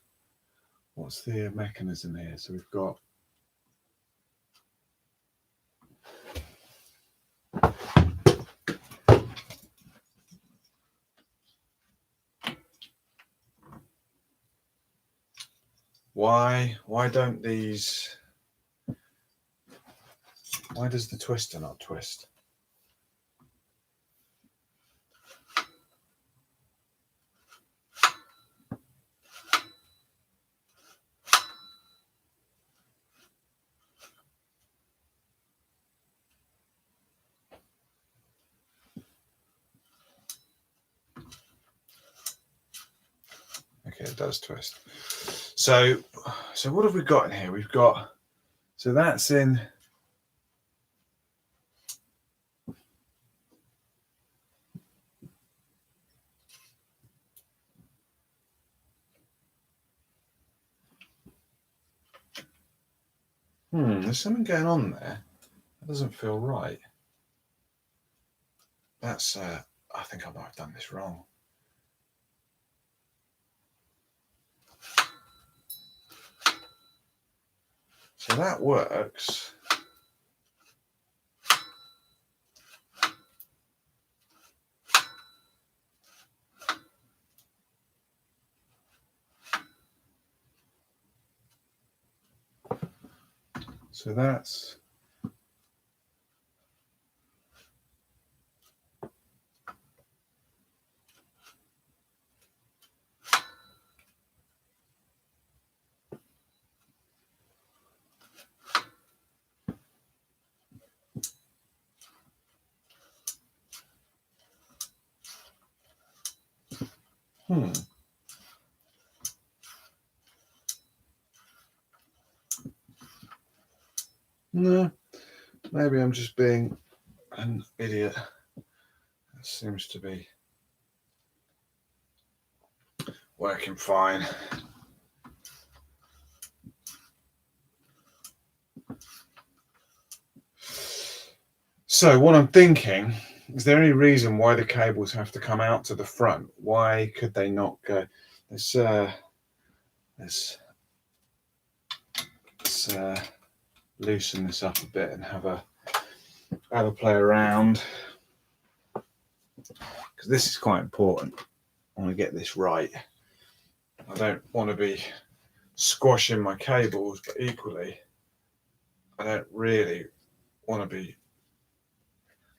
Speaker 1: What's the mechanism here? So we've got why don't these, why does the twister not twist? Okay, it does twist. So what have we got in here? We've got, so that's in. There's something going on there. That doesn't feel right. That's, I think I might have done this wrong. So that works. So that's. No, maybe I'm just being an idiot. It seems to be working fine. So what I'm thinking, is there any reason why the cables have to come out to the front? Why could they not go? Let's loosen this up a bit and have a play around, because this is quite important. I want to get this right. I don't want to be squashing my cables, but equally, I don't really want to be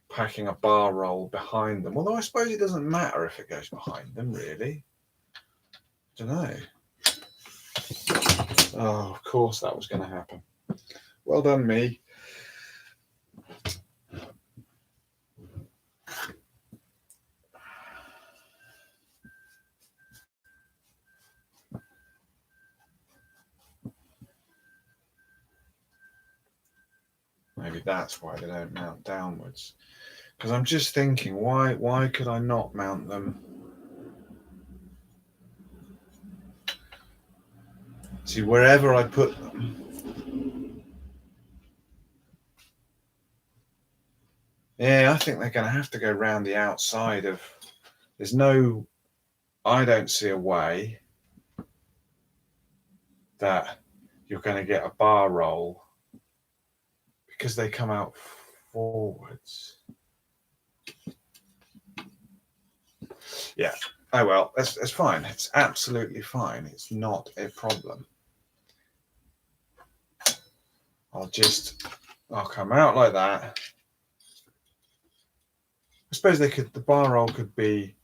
Speaker 1: packing a bar roll behind them. Although I suppose it doesn't matter if it goes behind them, really. I don't know. Oh, of course that was going to happen. Well done, me. Maybe that's why they don't mount downwards. Because I'm just thinking, why could I not mount them? See, wherever I put them, yeah, I think they're going to have to go round the outside of. There's no. I don't see a way that you're going to get a bar roll because they come out forwards. Yeah. Oh well, that's fine. It's absolutely fine. It's not a problem. I'll come out like that. I suppose the bar roll could be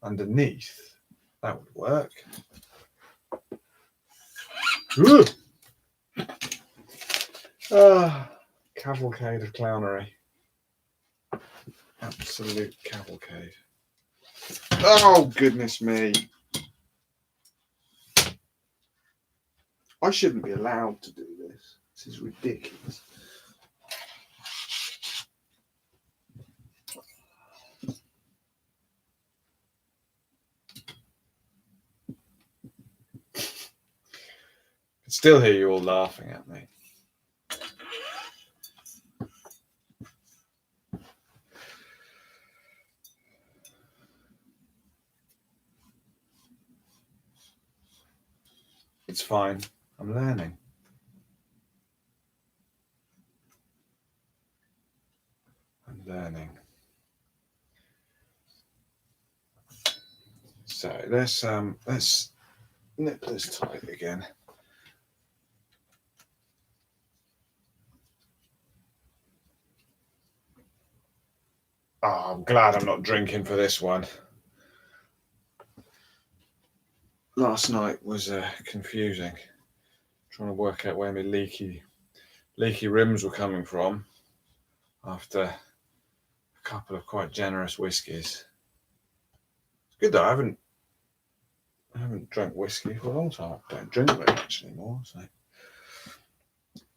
Speaker 1: underneath. That would work. Ooh. Cavalcade of clownery. Absolute cavalcade. Oh, goodness me. I shouldn't be allowed to do this. This is ridiculous. I can still hear you all laughing at me. It's fine. I'm learning. So let's nip this tight again. Oh, I'm glad I'm not drinking for this one. Last night was confusing. Trying to work out where my leaky rims were coming from after a couple of quite generous whiskies. It's good though. I haven't drunk whiskey for a long time. I don't drink very much anymore.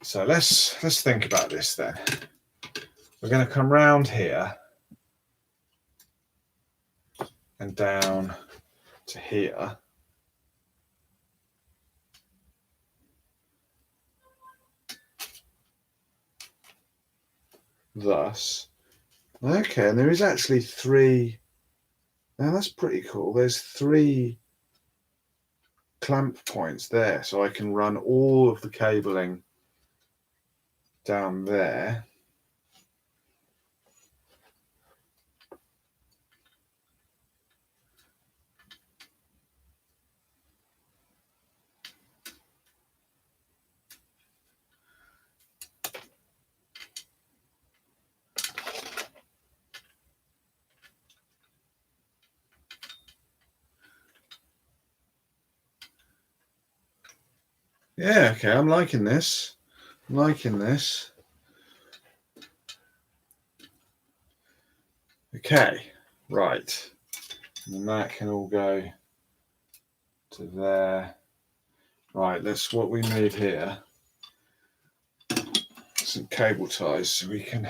Speaker 1: So let's think about this then. We're going to come round here and down to here. Thus, okay, and there is actually 3. Now that's pretty cool. There's 3 clamp points there, so I can run all of the cabling down there. Yeah, okay, I'm liking this. Okay, right. And that can all go to there. Right, what we need here. Some cable ties so we can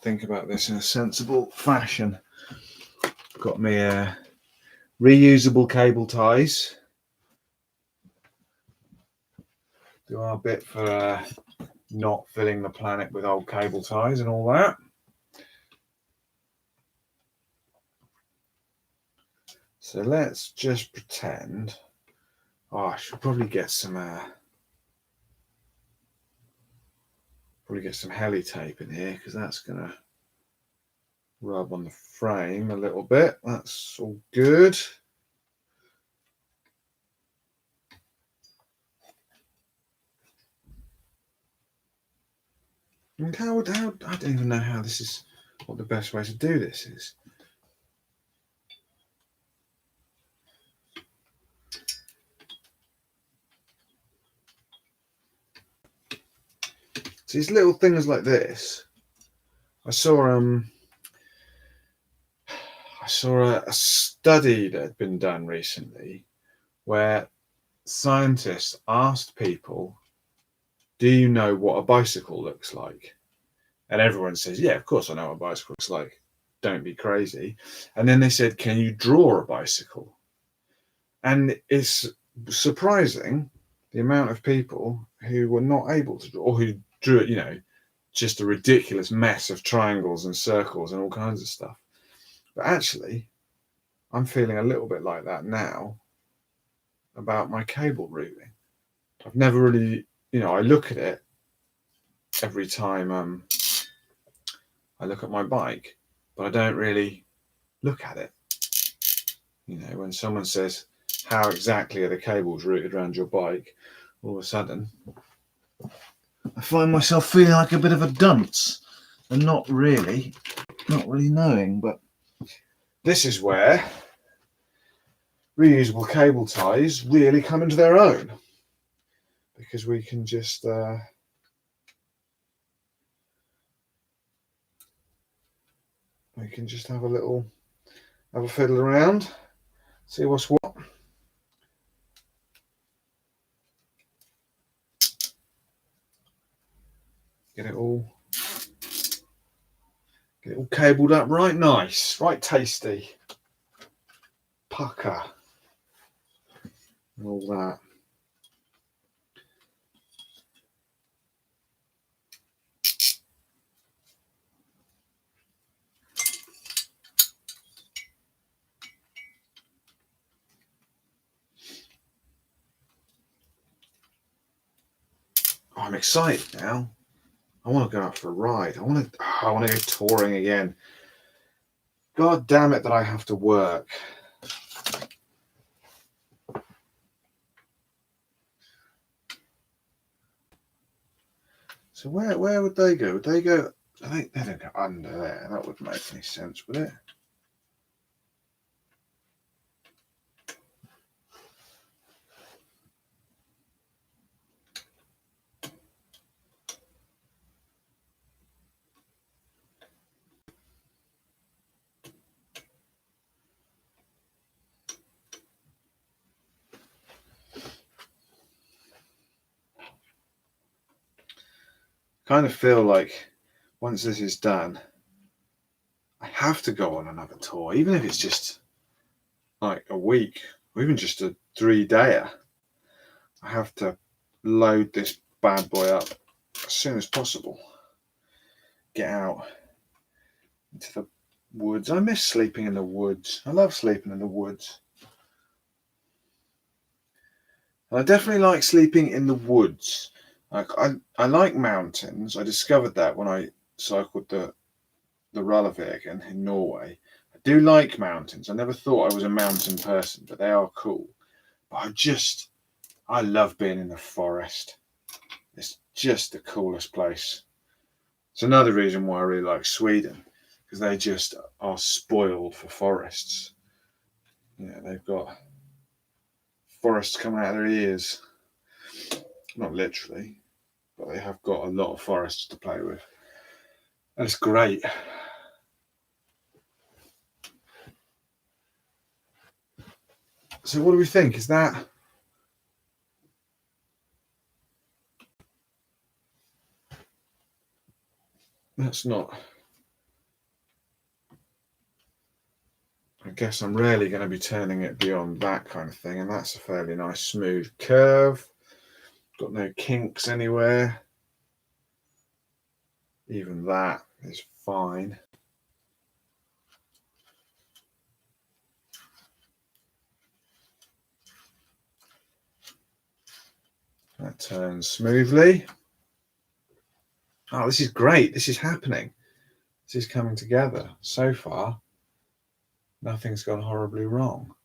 Speaker 1: think about this in a sensible fashion. Got me reusable cable ties. Do our bit for not filling the planet with old cable ties and all that. So let's just pretend. Oh, I should probably get some heli tape in here because that's gonna rub on the frame a little bit. That's all good. And how I don't even know how this is, what the best way to do this is. So these little things like this, I saw a study that had been done recently where scientists asked people, do you know what a bicycle looks like? And everyone says, yeah, of course I know what a bicycle looks like. Don't be crazy. And then they said, can you draw a bicycle? And it's surprising the amount of people who were not able to draw, or who drew it, just a ridiculous mess of triangles and circles and all kinds of stuff. But actually, I'm feeling a little bit like that now about my cable routing. I've never really, I look at it every time I look at my bike, but I don't really look at it. When someone says, how exactly are the cables routed around your bike, all of a sudden, I find myself feeling like a bit of a dunce and not really knowing. But this is where reusable cable ties really come into their own, because we can just have a fiddle around, see what's what. Get it all cabled up right nice, right tasty. Pucker and all that. I'm excited now. I want to go out for a ride. I want to go touring again. God damn it that I have to work. So where would they go? Would they go? I think they don't go under there. That wouldn't make any sense, would it? Kind of feel like once this is done, I have to go on another tour, even if it's just like a week or even just a 3-dayer. I have to load this bad boy up as soon as possible. Get out into the woods. I miss sleeping in the woods. I love sleeping in the woods. And I definitely like sleeping in the woods. Like I like mountains. I discovered that when I cycled the Rohloff in Norway. I do like mountains. I never thought I was a mountain person, but they are cool. But I love being in the forest. It's just the coolest place. It's another reason why I really like Sweden, because they just are spoiled for forests. They've got forests coming out of their ears. Not literally, but they have got a lot of forests to play with. And it's great. So what do we think? Is that... That's not... I guess I'm rarely going to be turning it beyond that kind of thing, and that's a fairly nice smooth curve. Got no kinks anywhere. Even that is fine. That turns smoothly. Oh, this is great. This is happening. This is coming together. So far, nothing's gone horribly wrong.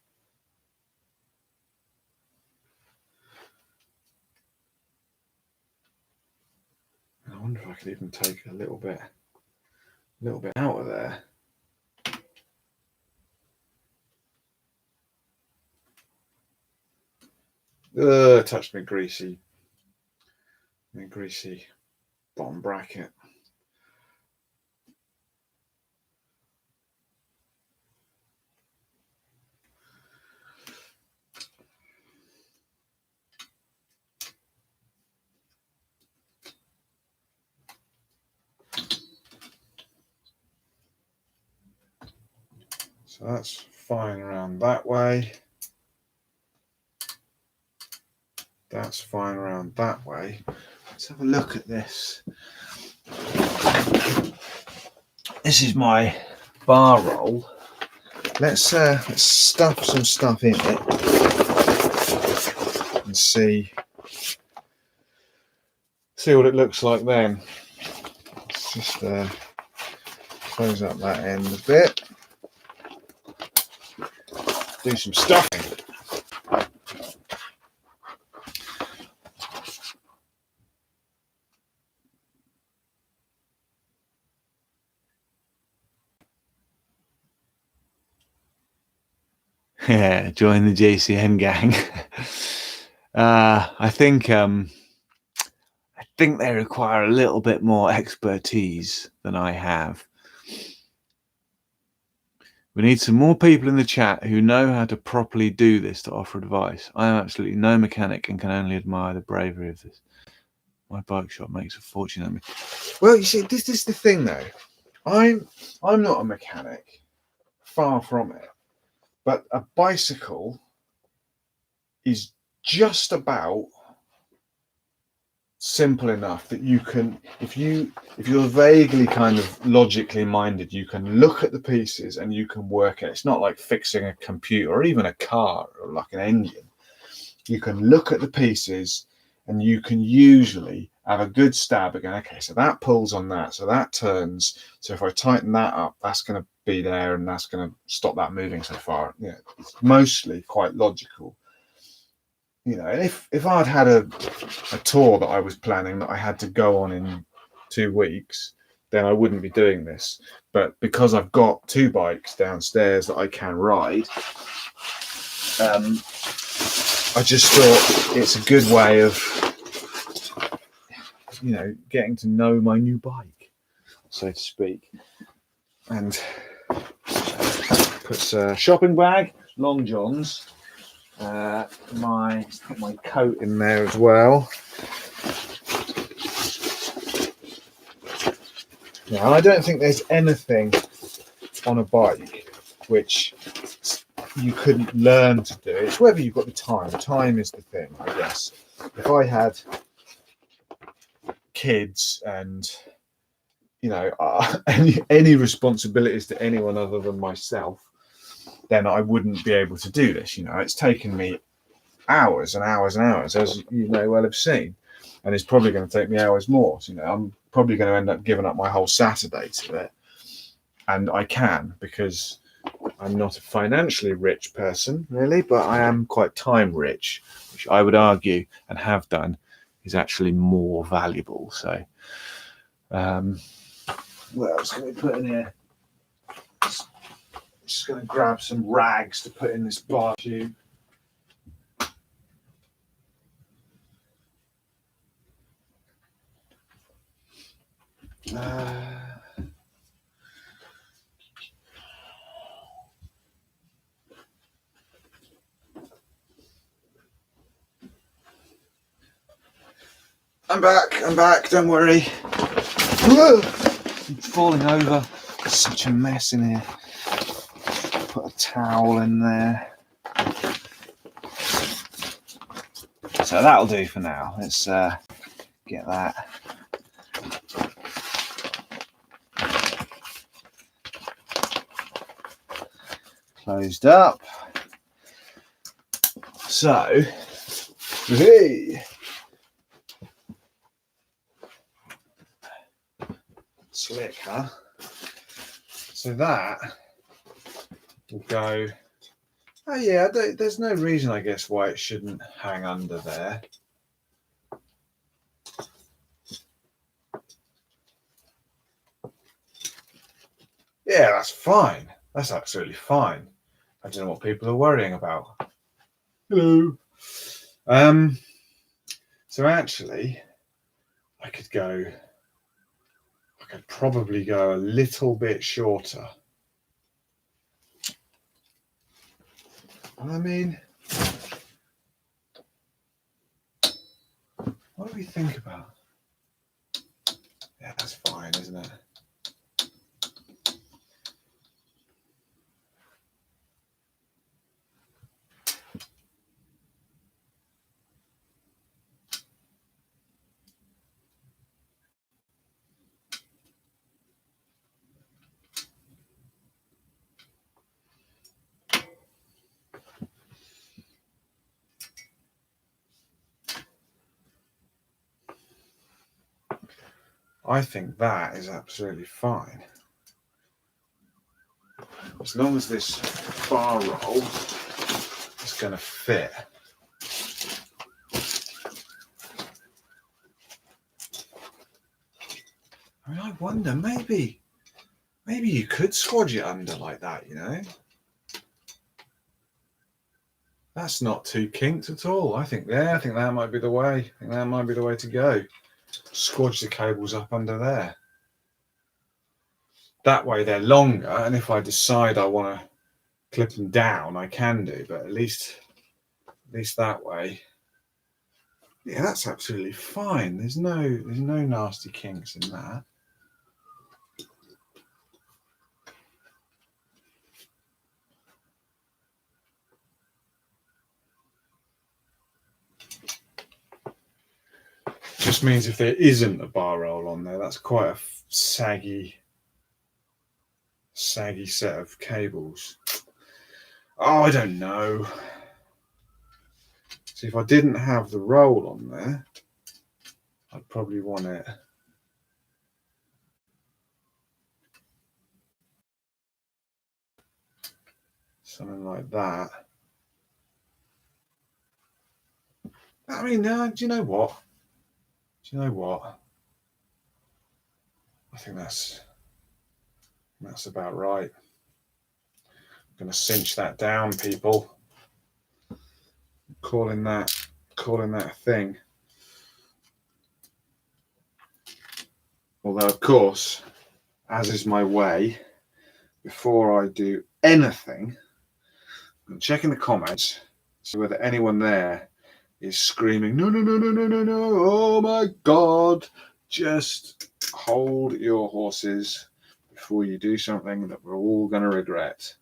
Speaker 1: wonder if I could even take a little bit out of there. Touched my greasy bottom bracket. So that's fine around that way. That's fine around that way. Let's have a look at this. This is my bar roll. Let's stuff some stuff in it and see what it looks like then. Let's just close up that end a bit. Do some stuffing. Yeah, join the JCN gang. I think they require a little bit more expertise than I have. We need some more people in the chat who know how to properly do this to offer advice. I am absolutely no mechanic and can only admire the bravery of this. My bike shop makes a fortune on me. Well, you see, this is the thing though. I'm not a mechanic, far from it. But a bicycle is just about simple enough that you can, if you're vaguely kind of logically minded, you can look at the pieces and you can work it. It's not like fixing a computer or even a car or like an engine. You can look at the pieces and you can usually have a good stab at going, okay, so that pulls on that, so that turns. So if I tighten that up, that's going to be there and that's going to stop that moving so far. Yeah, it's mostly quite logical. You know, and if I'd had a tour that I was planning that I had to go on in 2 weeks, then I wouldn't be doing this. But because I've got 2 bikes downstairs that I can ride, I just thought it's a good way of, you know, getting to know my new bike, so to speak. And puts a shopping bag, long johns, put my coat in there as well. Now, I don't think there's anything on a bike which you couldn't learn to do. It's whether you've got the time. Time is the thing, I guess. If I had kids and, you know, any responsibilities to anyone other than myself, then I wouldn't be able to do this. You know, it's taken me hours and hours and hours, as you may well have seen, and it's probably going to take me hours more. So, you know, I'm probably going to end up giving up my whole Saturday to it, and I can, because I'm not a financially rich person, really, but I am quite time rich, which I would argue, and have done, is actually more valuable. So, what else can we put in here? Just going to grab some rags to put in this bar tube. I'm back, don't worry. Whoa! I'm falling over. Such a mess in here. Put a towel in there. So that'll do for now. Let's get that. Closed up. So, hey. Slick, huh? So that will go. Oh yeah, there's no reason, I guess, why it shouldn't hang under there. Yeah, that's fine. That's absolutely fine. I don't know what people are worrying about. Hello. So actually, I could probably go a little bit shorter. I mean, what do we think about? Yeah, that's fine, isn't it? I think that is absolutely fine. As long as this bar roll is going to fit. I mean, I wonder, maybe you could squadge it under like that, you know? That's not too kinked at all. I think that might be the way. I think that might be the way to go. Squadge the cables up under there. That way they're longer, and if I decide I want to clip them down, I can do, but at least that way. Yeah, that's absolutely fine. There's no nasty kinks in that. Just means if there isn't a bar roll on there, that's quite a saggy set of cables. Oh, I don't know. See, if I didn't have the roll on there, I'd probably want it something like that. I mean, do you know what? I think that's about right. I'm going to cinch that down, people. Calling that a thing. Although, of course, as is my way, before I do anything, I'm going to check in the comments, see whether anyone there is screaming, no, no, no, no, no, no, no, oh my God. Just hold your horses before you do something that we're all going to regret.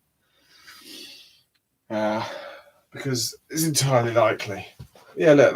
Speaker 1: Because it's entirely likely. Yeah, look.